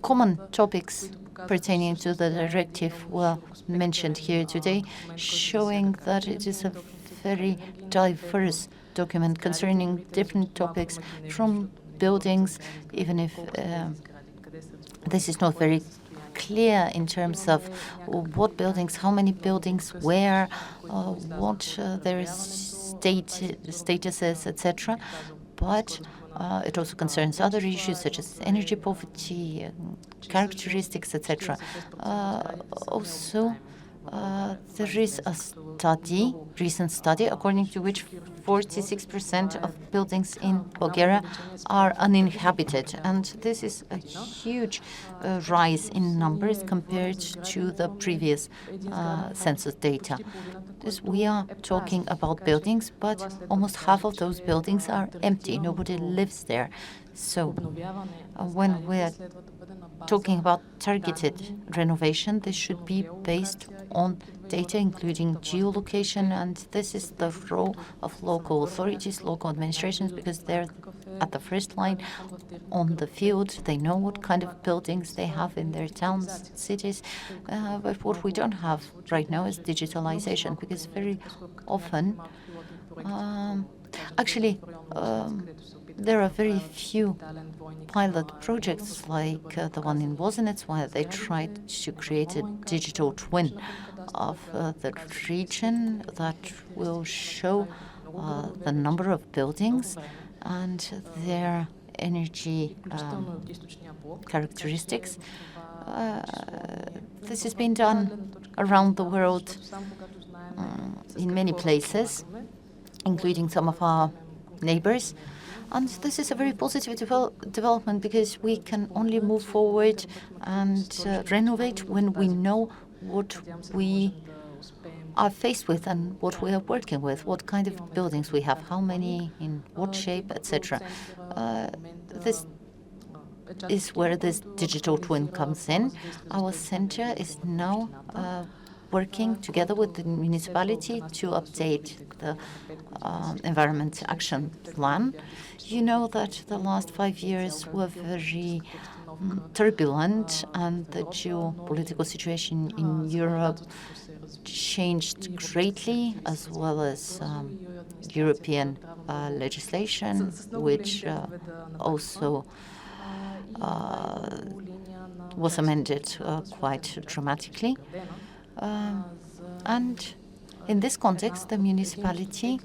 common topics pertaining to the directive were mentioned here today, showing that it is a very diverse document concerning different topics from buildings, even if this is not very clear in terms of what buildings, how many buildings, where, what their status is, etc. But it also concerns other issues such as energy poverty, characteristics, etc. Also, there is a study, recent study, according to which 46% of buildings in Bulgaria are uninhabited, and this is a huge rise in numbers compared to the previous census data. We are talking about buildings, but almost half of those buildings are empty. Nobody lives there. So when we're talking about targeted renovation, this should be based on data including geolocation, and this is the role of local authorities, local administrations, because they're at the first line on the field. They know what kind of buildings they have in their towns, cities. But what we don't have right now is digitalization, because very often, there are very few pilot projects like the one in Wozenets, where they tried to create a digital twin of the region that will show the number of buildings and their energy characteristics. This has been done around the world in many places, including some of our neighbors. And this is a very positive development, because we can only move forward and renovate when we know what we are faced with and what we are working with, what kind of buildings we have, how many, in what shape, etc. This is where this digital twin comes in. Our center is now working together with the municipality to update the Environment Action Plan. You know that the last 5 years were very turbulent, and the geopolitical situation in Europe changed greatly, as well as European legislation, which also was amended quite dramatically. And in this context, the municipality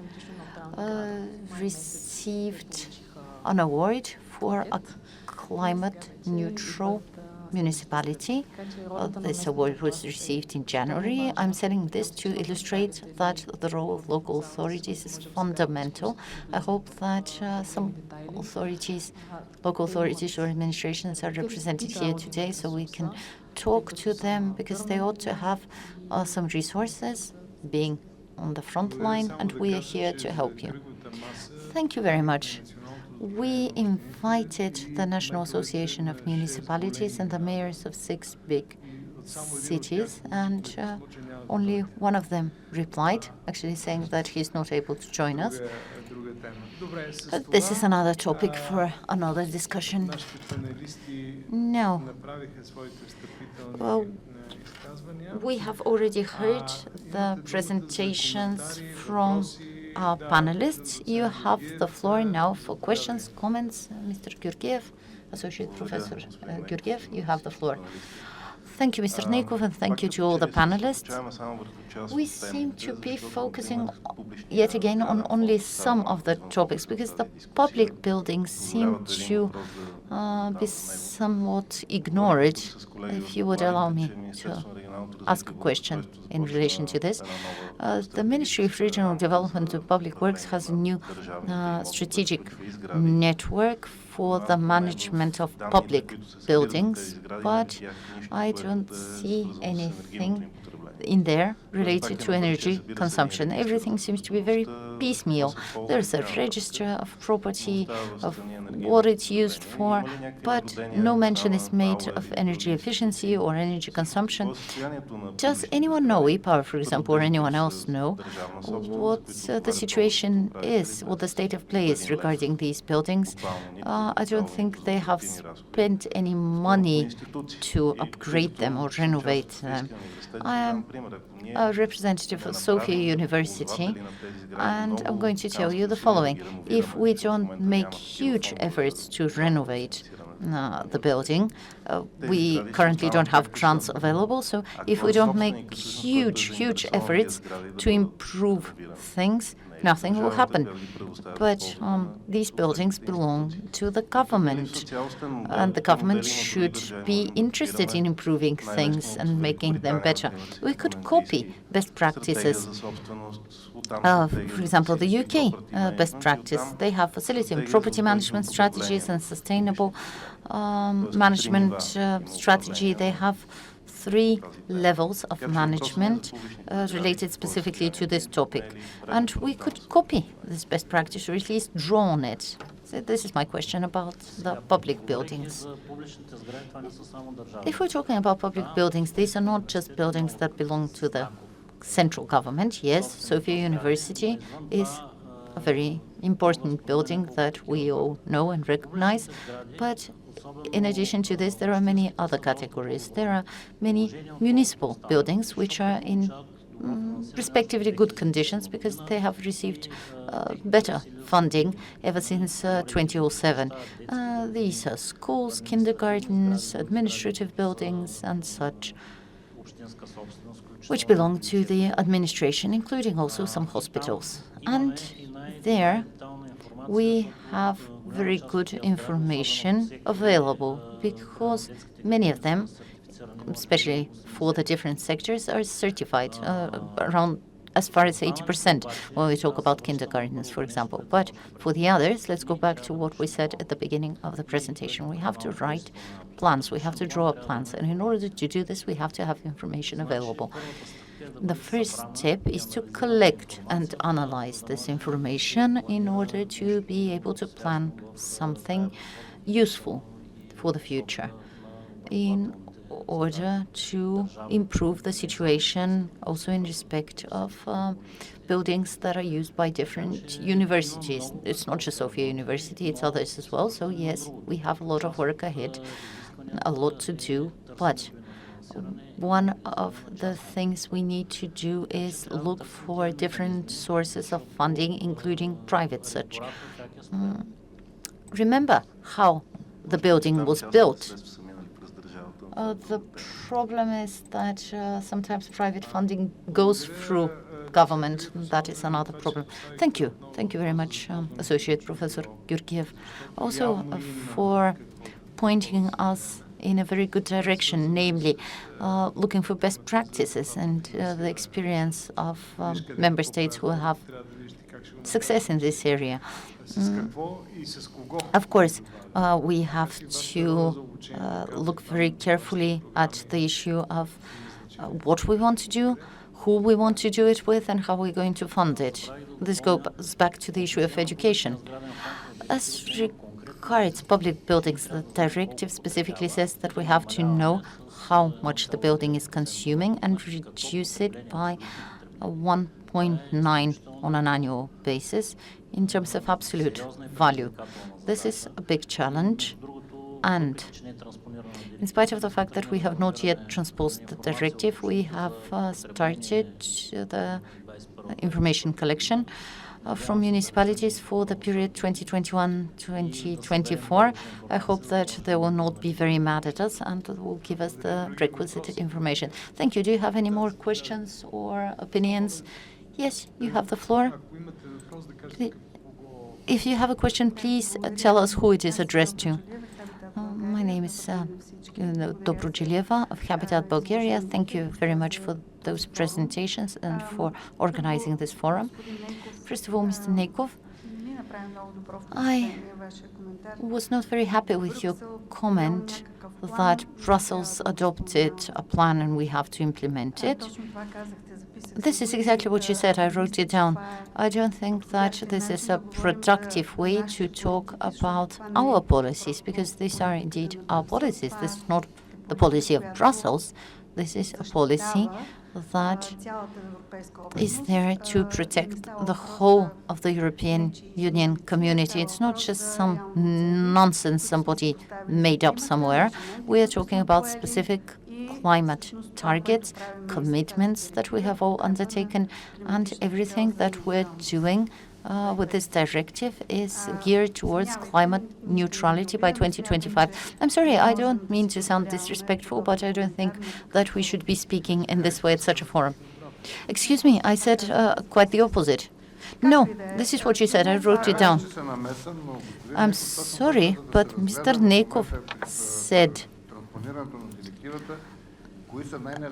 received an award for a climate-neutral municipality. This award was received in January. I'm saying this to illustrate that the role of local authorities is fundamental. I hope that some authorities, local authorities or administrations are represented here today so we can talk to them, because they ought to have some resources, being on the front line, and we are here to help you. Thank you very much. We invited the National Association of Municipalities and the mayors of 6 big cities, and only one of them replied, actually saying that he's not able to join us. But this is another topic for another discussion. Now, well, we have already heard the presentations from our panelists. You have the floor now for questions, comments. Mr. Georgiev, Associate Professor Georgiev, you have the floor. Thank you, Mr. Neikov, and thank you to all the panelists. We seem to be focusing yet again on only some of the topics, because the public buildings seem to be somewhat ignored. If you would allow me to ask a question in relation to this. The Ministry of Regional Development and Public Works has a new strategic network for the management of public buildings, but I don't see anything in there related to energy consumption. Everything seems to be very piecemeal. There's a register of property, of what it's used for, but no mention is made of energy efficiency or energy consumption. Does anyone know, EPOWER, for example, or anyone else know what the situation is, what the state of play is regarding these buildings? I don't think they have spent any money to upgrade them or renovate them. I am a representative of Sofia University, and I'm going to tell you the following. If we don't make huge efforts to renovate the building, we currently don't have grants available, so if we don't make huge efforts to improve things, nothing will happen. But these buildings belong to the government, and the government should be interested in improving things and making them better. We could copy best practices. For example, the UK best practice. They have facility and property management strategies and sustainable management strategy. They have 3 levels of management related specifically to this topic. And we could copy this best practice, or at least draw on it. So this is my question about the public buildings. If we're talking about public buildings, these are not just buildings that belong to the central government. Yes, Sofia University is a very important building that we all know and recognize, but in addition to this, there are many other categories. There are many municipal buildings which are in respectively good conditions because they have received better funding ever since 2007. These are schools, kindergartens, administrative buildings, and such, which belong to the administration, including also some hospitals. And there we have very good information available, because many of them, especially for the different sectors, are certified around as far as 80% when we talk about kindergartens, for example. But for the others, let's go back to what we said at the beginning of the presentation. We have to write plans, we have to draw plans, and in order to do this, we have to have information available. The first step is to collect and analyze this information in order to be able to plan something useful for the future. In order to improve the situation also in respect of buildings that are used by different universities. It's not just Sofia University, it's others as well. So yes, we have a lot of work ahead, a lot to do, but one of the things we need to do is look for different sources of funding, including private such. Remember how the building was built. The problem is that sometimes private funding goes through government. That is another problem. Thank you. Thank you very much, Associate Professor Georgiev, also for pointing us in a very good direction, namely looking for best practices and the experience of member states who have success in this area. Of course, we have to look very carefully at the issue of what we want to do, who we want to do it with, and how we're going to fund it. This goes back to the issue of education. As regards public buildings, the directive specifically says that we have to know how much the building is consuming and reduce it by 1.9 on an annual basis in terms of absolute value. This is a big challenge, and in spite of the fact that we have not yet transposed the directive, we have started the information collection from municipalities for the period 2021-2024. I hope that they will not be very mad at us and will give us the requisite information. Thank you. Do you have any more questions or opinions? Yes, you have the floor. If you have a question, please tell us who it is addressed to. My name is Dobrudжилeva of Habitat Bulgaria. Thank you very much for those presentations and for organizing this forum. First of all, Mr. Neikov, I was not very happy with your comment that Brussels adopted a plan and we have to implement it. This is exactly what you said. I wrote it down. I don't think that this is a productive way to talk about our policies, because these are indeed our policies. This is not the policy of Brussels. This is a policy that is there to protect the whole of the European Union community. It's not just some nonsense somebody made up somewhere. We are talking about specific climate targets, commitments that we have all undertaken, and everything that we're doing with this directive is geared towards climate neutrality by 2025. I'm sorry, I don't mean to sound disrespectful, but I don't think that we should be speaking in this way at such a forum. Excuse me, I said quite the opposite. No, this is what you said. I wrote it down. I'm sorry, but Mr. Neikov said,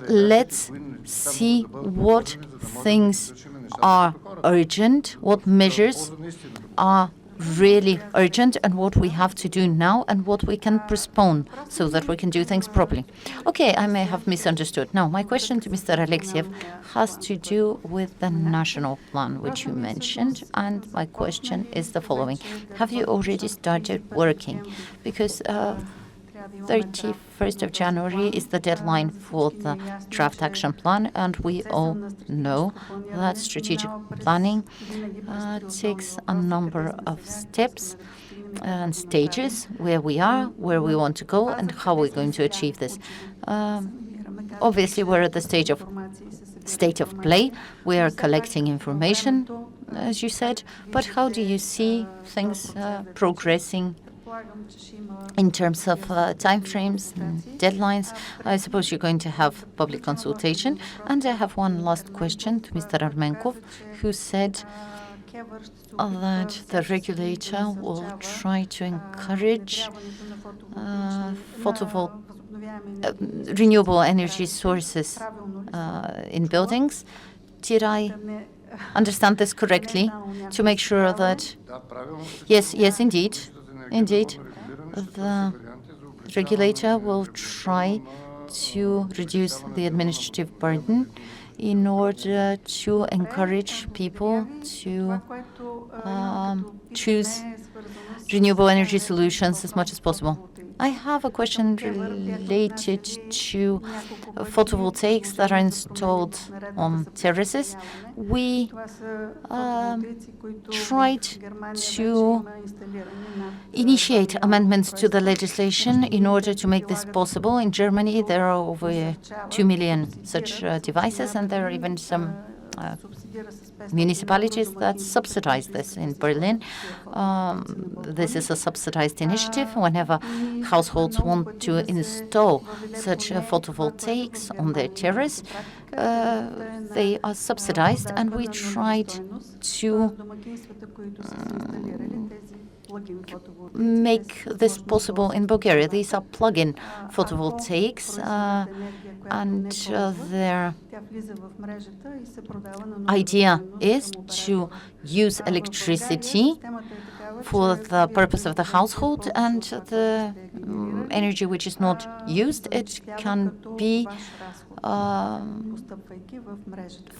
let's see what things are urgent, what measures are really urgent, and what we have to do now and what we can postpone so that we can do things properly. Okay, I may have misunderstood. Now, my question to Mr. Alexiev has to do with the national plan, which you mentioned, and my question is the following. Have you already started working? Because 31st of January is the deadline for the draft action plan, and we all know that strategic planning takes a number of steps and stages where we are, where we want to go, and how we're going to achieve this. Obviously, we're at the state of play. We are collecting information, as you said, but how do you see things progressing in terms of timeframes and deadlines? I suppose you're going to have public consultation. And I have one last question to Mr. Armenkov, who said that the regulator will try to encourage renewable energy sources in buildings. Did I understand this correctly? To make sure that... Yes, indeed. Indeed, the regulator will try to reduce the administrative burden in order to encourage people to choose renewable energy solutions as much as possible. I have a question related to photovoltaics that are installed on terraces. We tried to initiate amendments to the legislation in order to make this possible. In Germany, there are over 2 million such devices, and there are even some municipalities that subsidize this. In Berlin, this is a subsidized initiative. Whenever households want to install such photovoltaics on their terrace, they are subsidized, and we tried to make this possible in Bulgaria. These are plug-in photovoltaics, and their idea is to use electricity for the purpose of the household, and the energy which is not used, it can be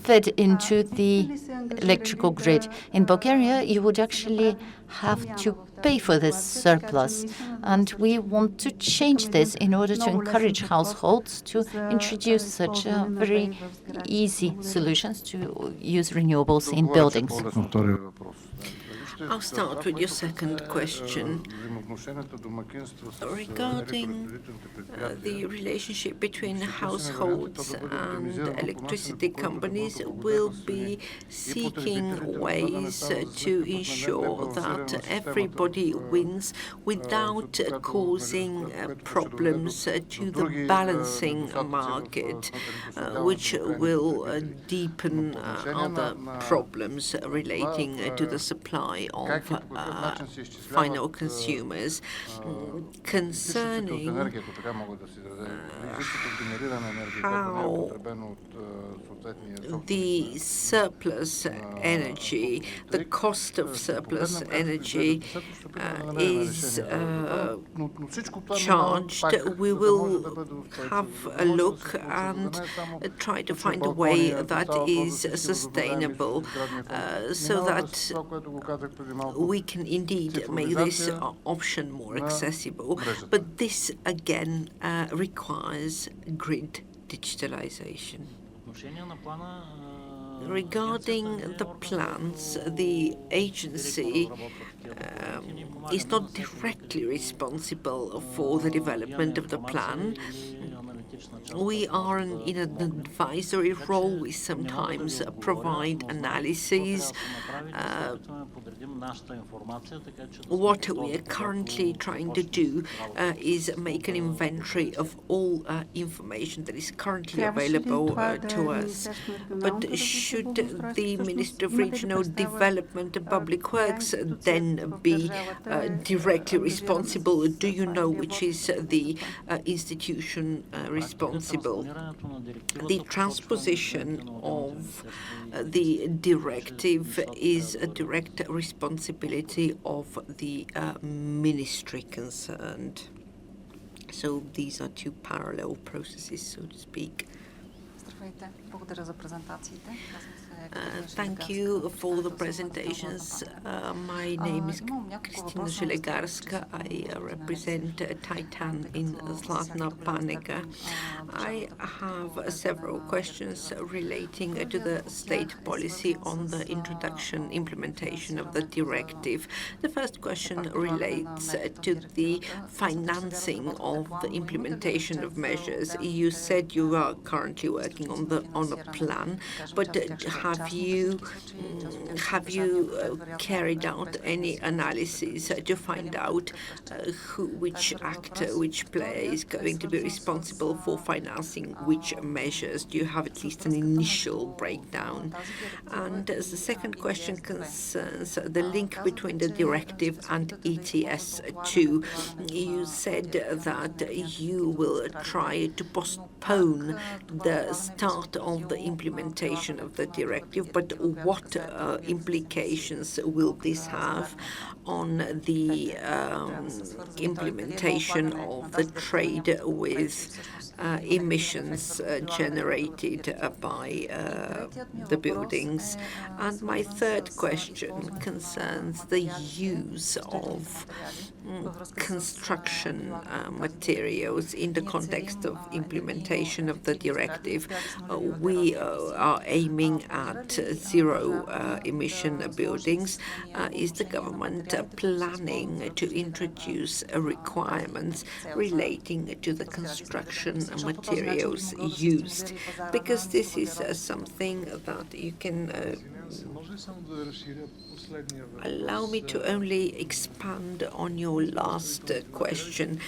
fed into the electrical grid. In Bulgaria, you would actually have to pay for this surplus, and we want to change this in order to encourage households to introduce such very easy solutions to use renewables in buildings. I'll start with your second question. Regarding the relationship between households and electricity companies, will be seeking ways to ensure that everybody wins without causing problems to the balancing market, which will deepen other problems relating to the supply of final consumers. Concerning how the surplus energy, the cost of surplus energy is charged, we will have a look and try to find a way that is sustainable, so that we can indeed make this option more accessible. But this again requires grid digitalization. Regarding the plans, the agency is not directly responsible for the development of the plan. We are in an advisory role. We sometimes provide analyses. What we are currently trying to do is make an inventory of all information that is currently available to us. But should the Minister of Regional Development and Public Works then be directly responsible? Do you know which is the institution responsible? The transposition of the directive is a direct responsibility of the ministry concerned. So these are two parallel processes, so to speak. Thank you for the presentations. My name is Kristina Zilegarska. I represent Titan in Zlatna Panega. I have several questions relating to the state policy on the implementation of the directive. The first question relates to the financing of the implementation of measures. You said you are currently working on a plan, but have you carried out any analysis to find out which actor, which player is going to be responsible for financing which measures? Do you have at least an initial breakdown? And the second question concerns the link between the directive and ETS2. You said that you will try to postpone the start of the implementation of the directive, but what implications will this have on the implementation of the trade with emissions generated by the buildings. And my third question concerns the use of construction materials in the context of implementation of the directive. We are aiming at zero emission buildings. Is the government planning to introduce requirements relating to the construction materials used? Because this is something that you can allow me to only expand on your last question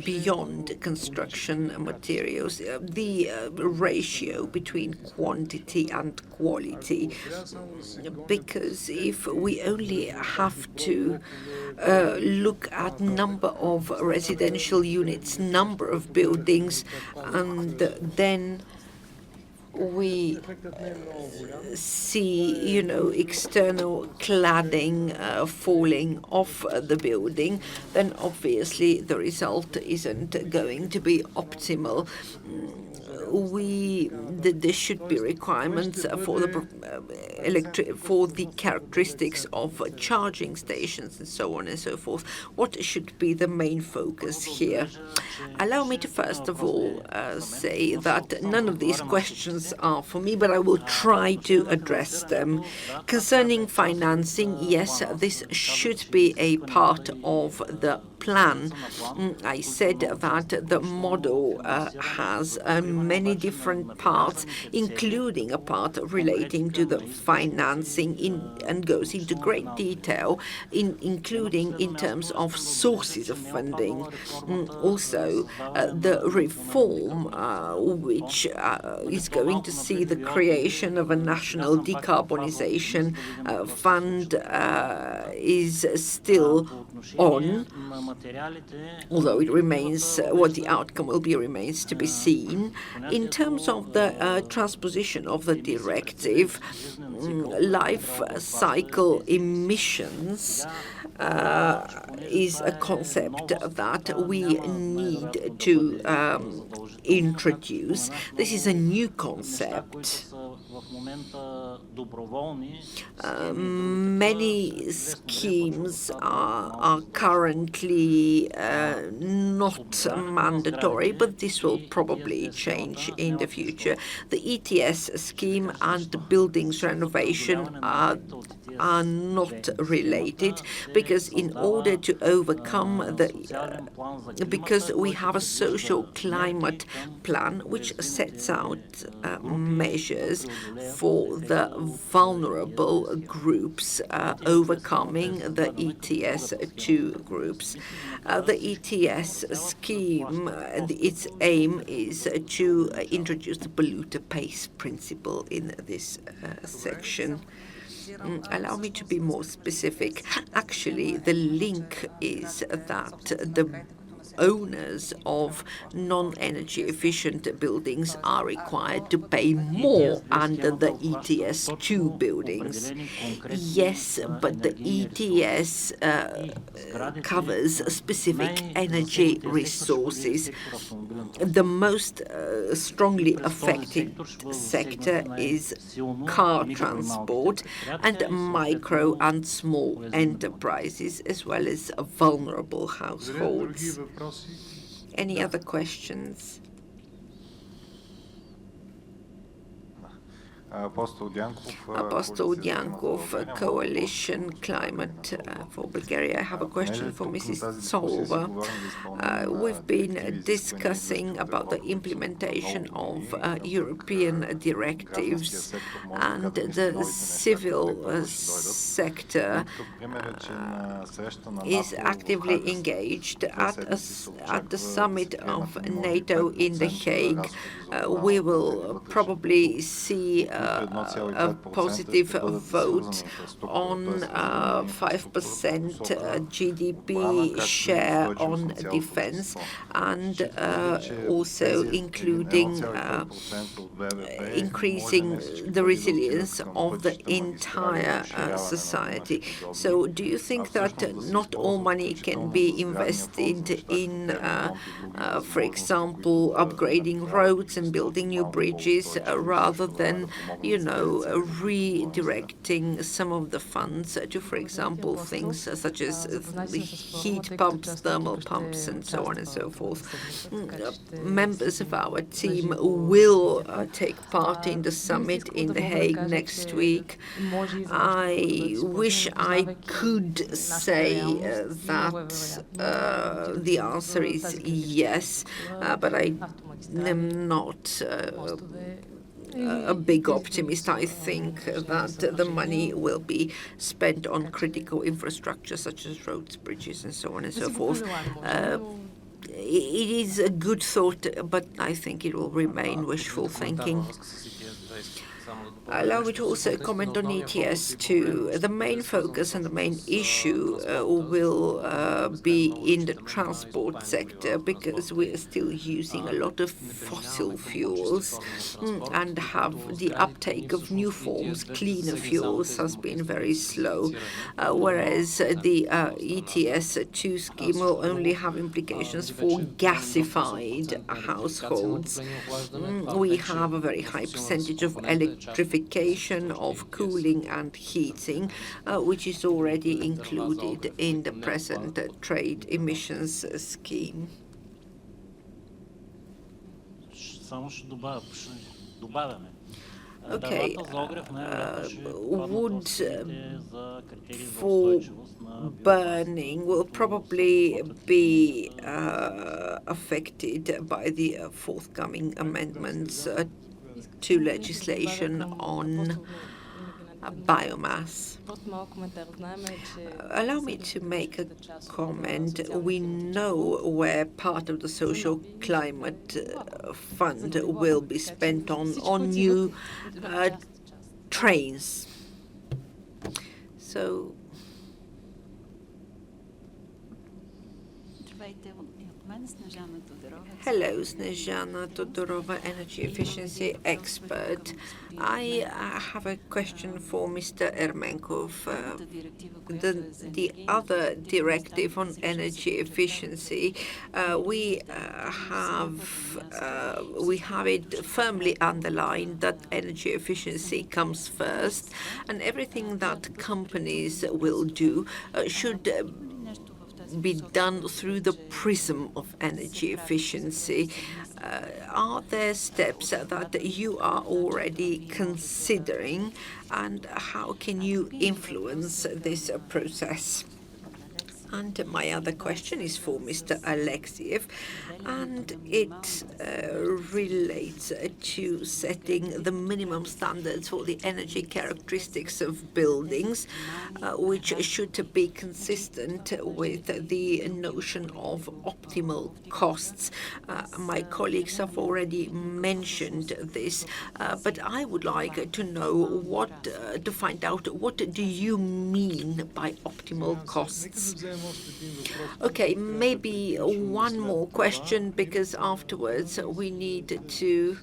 beyond construction materials, the ratio between quantity and quality. Because if we only have to look at number of residential units, number of buildings, and then we see, external cladding falling off the building, then obviously the result isn't going to be optimal. There should be requirements for the characteristics of charging stations and so on and so forth. What should be the main focus here? Allow me to first of all say that none of these questions are for me, but I will try to address them. Concerning financing, yes, this should be a part of the plan. I said that the model has many different parts, including a part relating to the financing and goes into great detail, including in terms of sources of funding. Also, the reform, which is going to see the creation of a national decarbonization fund, is still on. Although it remains, what the outcome will be remains to be seen. In terms of the transposition of the directive, life cycle emissions is a concept that we need to introduce. This is a new concept. Many schemes are currently not mandatory, but this will probably change in the future. The ETS scheme and the buildings renovation are not related, because in order to overcome because we have a social climate plan which sets out measures for the vulnerable groups, overcoming the ETS2 groups. The ETS scheme, its aim is to introduce the polluter pays principle in this section. Allow me to be more specific. Actually, the link is that the owners of non-energy efficient buildings are required to pay more under the ETS2 buildings. Yes, but the ETS covers specific energy resources. The most strongly affected sector is car transport and micro and small enterprises, as well as vulnerable households. Any other questions? Apostle Dyankov, Coalition Climate for Bulgaria. I have a question for Mrs. Tsolova. We've been discussing about the implementation of European directives, and the civil sector is actively engaged. At the summit of NATO in The Hague, we will probably see a positive vote on 5% GDP share on defense, and also including increasing the resilience of the entire society. So do you think that not all money can be invested in, for example, upgrading roads and building new bridges, rather than, redirecting some of the funds to, for example, things such as the heat pumps, thermal pumps, and so on and so forth? Members of our team will take part in the summit in The Hague next week. I wish I could say that the answer is yes, but I am not a big optimist. I think that the money will be spent on critical infrastructure such as roads, bridges, and so on and so forth. It is a good thought, but I think it will remain wishful thinking. Allow me to also comment on ETS too. The main focus and the main issue will be in the transport sector, because we are still using a lot of fossil fuels and have the uptake of new forms, cleaner fuels, has been very slow, whereas the ETS2 scheme will only have implications for gasified households. We have a very high percentage of electrification of cooling and heating, which is already included in the present trade emissions scheme. Okay, wood for burning will probably be affected by the forthcoming amendments to legislation on biomass. Allow me to make a comment. We know where part of the social climate fund will be spent on new trains. So hello, Snezhana Todorova, energy efficiency expert. I have a question for Mr. Ermenkov. The other directive on energy efficiency, we have it firmly underlined that energy efficiency comes first, and everything that companies will do should be done through the prism of energy efficiency. Are there steps that you are already considering, and how can you influence this process? And my other question is for Mr. Alexiev, and it relates to setting the minimum standards for the energy characteristics of buildings, which should be consistent with the notion of optimal costs. My colleagues have already mentioned this, but I would like to know to find out what do you mean by optimal costs? Okay, maybe one more question, because afterwards we need to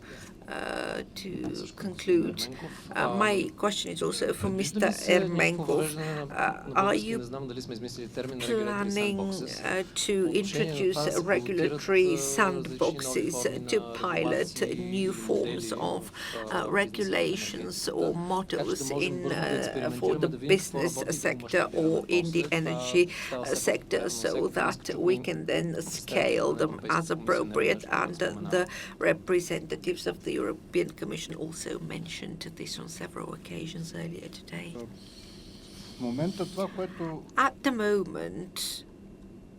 conclude. My question is also from Mr. Ermenkov. Are you planning to introduce regulatory sandboxes to pilot new forms of regulations or models for the business sector or in the energy sector, so that we can then scale them as appropriate? And the representatives of the European Commission also mentioned this on several occasions earlier today. At the moment,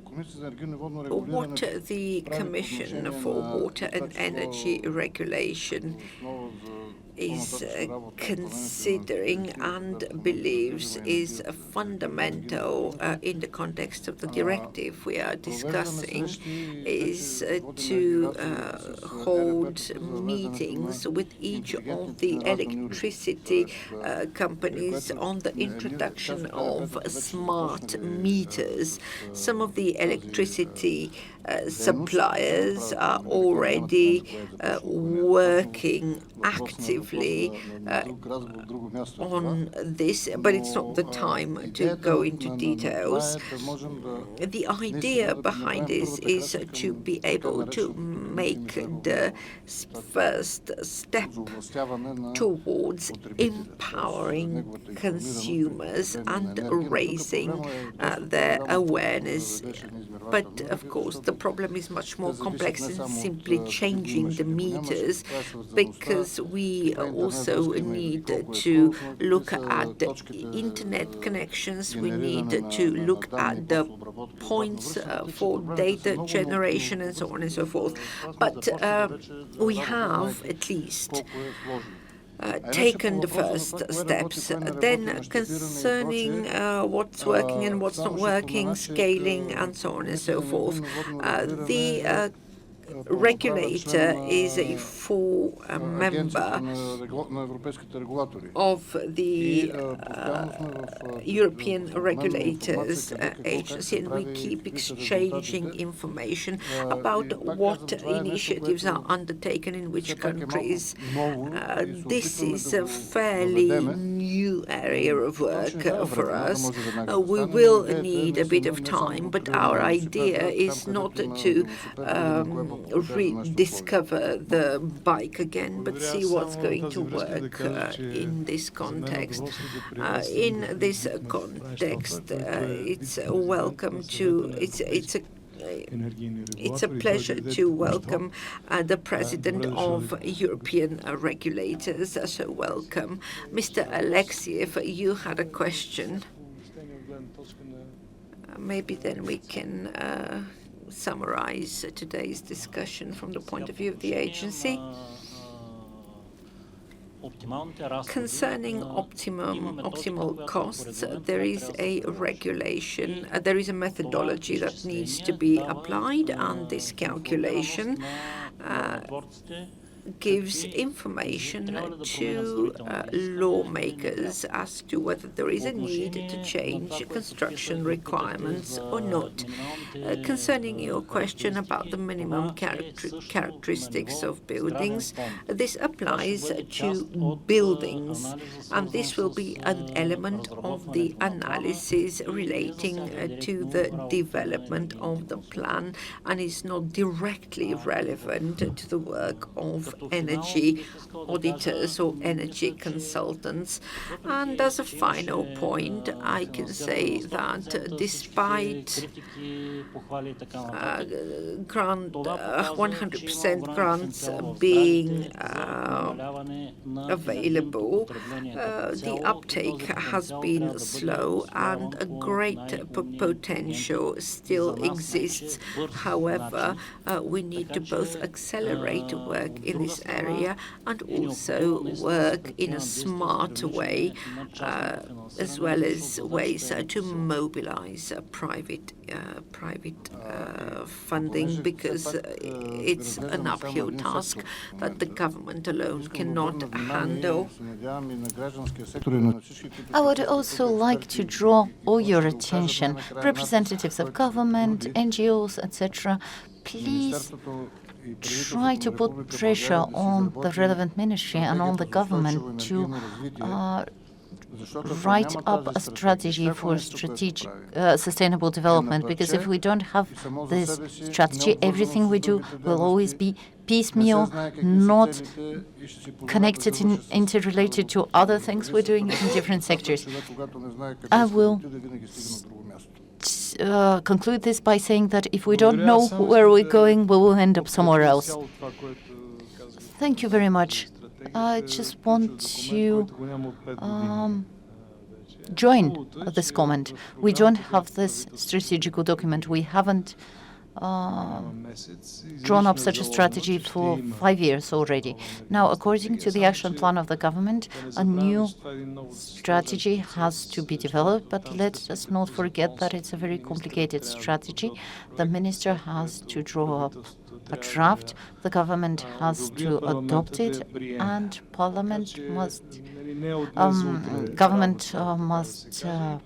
what the Commission for Water and Energy Regulation is considering and believes is fundamental in the context of the directive we are discussing is to hold meetings with each of the electricity companies on the introduction of smart meters. Some of the electricity suppliers are already working actively on this, but it's not the time to go into details. The idea behind this is to be able to make the first step towards empowering consumers and raising their awareness. But of course, the problem is much more complex than simply changing the meters, because we also need to look at the internet connections, we need to look at the points for data generation and so on and so forth. But we have at least taken the first steps. Then concerning what's working and what's not working, scaling and so on and so forth, the regulator is a full member of the European Regulators Agency, and we keep exchanging information about what initiatives are undertaken in which countries. This is a fairly new area of work for us. We will need a bit of time, but our idea is not to rediscover the bike again, but see what's going to work in this context. In this context, it's welcome to it's a pleasure to welcome the President of European Regulators. So welcome. Mr. Alexiev, you had a question. Maybe then we can summarize today's discussion from the point of view of the agency. Concerning optimal costs, there is a regulation, there is a methodology that needs to be applied, and this calculation gives information to lawmakers as to whether there is a need to change construction requirements or not. Concerning your question about the minimum characteristics of buildings, this applies to buildings, and this will be an element of the analysis relating to the development of the plan, and is not directly relevant to the work of energy auditors or energy consultants. And as a final point, I can say that despite 100% grants being available, the uptake has been slow, and a great potential still exists. However, we need to both accelerate work in this area and also work in a smart way, as well as ways to mobilize private funding, because it's an uphill task that the government alone cannot handle. I would also like to draw all your attention, representatives of government, NGOs, etc. Please try to put pressure on the relevant ministry and on the government to write up a strategy for strategic sustainable development, because if we don't have this strategy, everything we do will always be piecemeal, not connected and interrelated to other things we're doing in different sectors. I will conclude this by saying that if we don't know where we're going, we will end up somewhere else. Thank you very much. I just want to join this comment. We don't have this strategic document. We haven't drawn up such a strategy for 5 years already. Now, according to the action plan of the government, a new strategy has to be developed, but let us not forget that it's a very complicated strategy. The minister has to draw up a draft, the government has to adopt it, and government must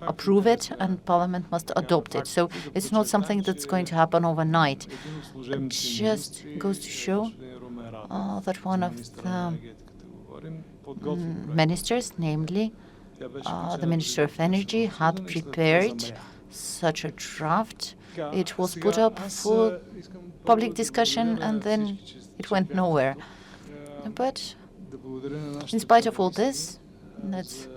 approve it, and parliament must adopt it. So it's not something that's going to happen overnight. It just goes to show that one of the ministers, namely the Minister of Energy, had prepared such a draft. It was put up for public discussion and then it went nowhere. But in spite of all this, let's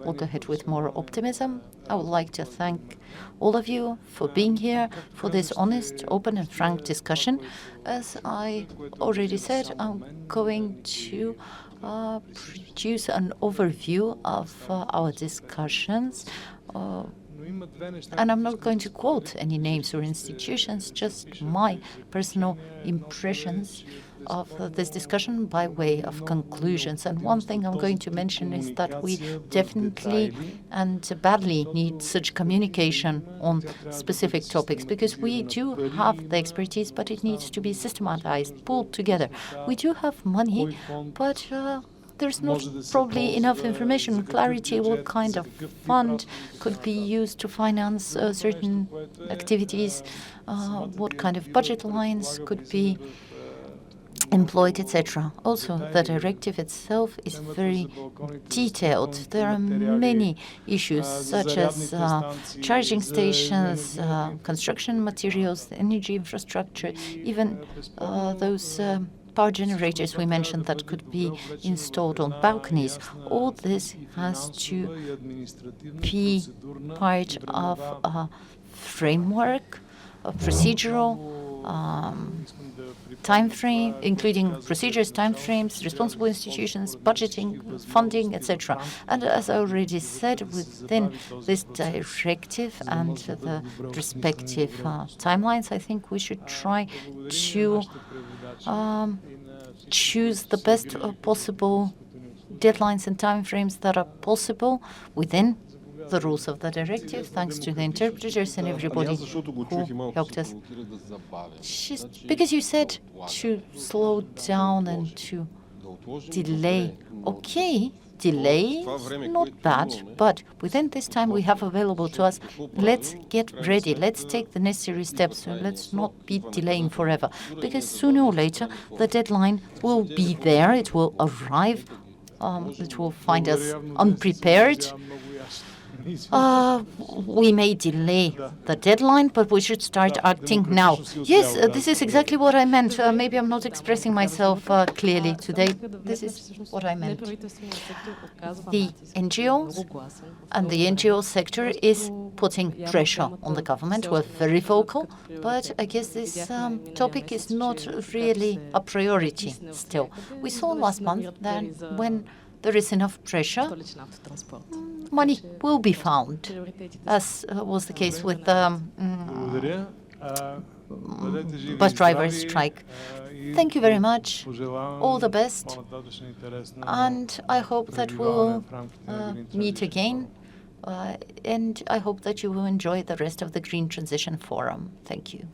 look ahead with more optimism. I would like to thank all of you for being here, for this honest, open and frank discussion. As I already said, I'm going to produce an overview of our discussions. And I'm not going to quote any names or institutions, just my personal impressions of this discussion by way of conclusions. And one thing I'm going to mention is that we definitely and badly need such communication on specific topics, because we do have the expertise, but it needs to be systematized, pulled together. We do have money, but there's not probably enough information, clarity, what kind of fund could be used to finance certain activities, what kind of budget lines could be employed, etc. Also, the directive itself is very detailed. There are many issues, such as charging stations, construction materials, energy infrastructure, even those power generators we mentioned that could be installed on balconies. All this has to be part of a framework, a procedural time frame, including procedures, time frames, responsible institutions, budgeting, funding, etc. And as I already said, within this directive and the respective timelines, I think we should try to choose the best possible deadlines and timeframes that are possible within the rules of the directive, thanks to the interpreters and everybody who helped us. Because you said to slow down and to delay. Okay, delay is not bad, but within this time we have available to us, let's get ready, let's take the necessary steps, so let's not be delaying forever, because sooner or later the deadline will be there, it will arrive, it will find us unprepared. We may delay the deadline, but we should start acting now. Yes, this is exactly what I meant. Maybe I'm not expressing myself clearly today. This is what I meant. The NGOs and the NGO sector is putting pressure on the government. We're very vocal, but I guess this topic is not really a priority still. We saw last month that when there is enough pressure, money will be found, as was the case with the bus drivers' strike. Thank you very much. All the best. And I hope that we'll meet again. And I hope that you will enjoy the rest of the Green Transition Forum. Thank you.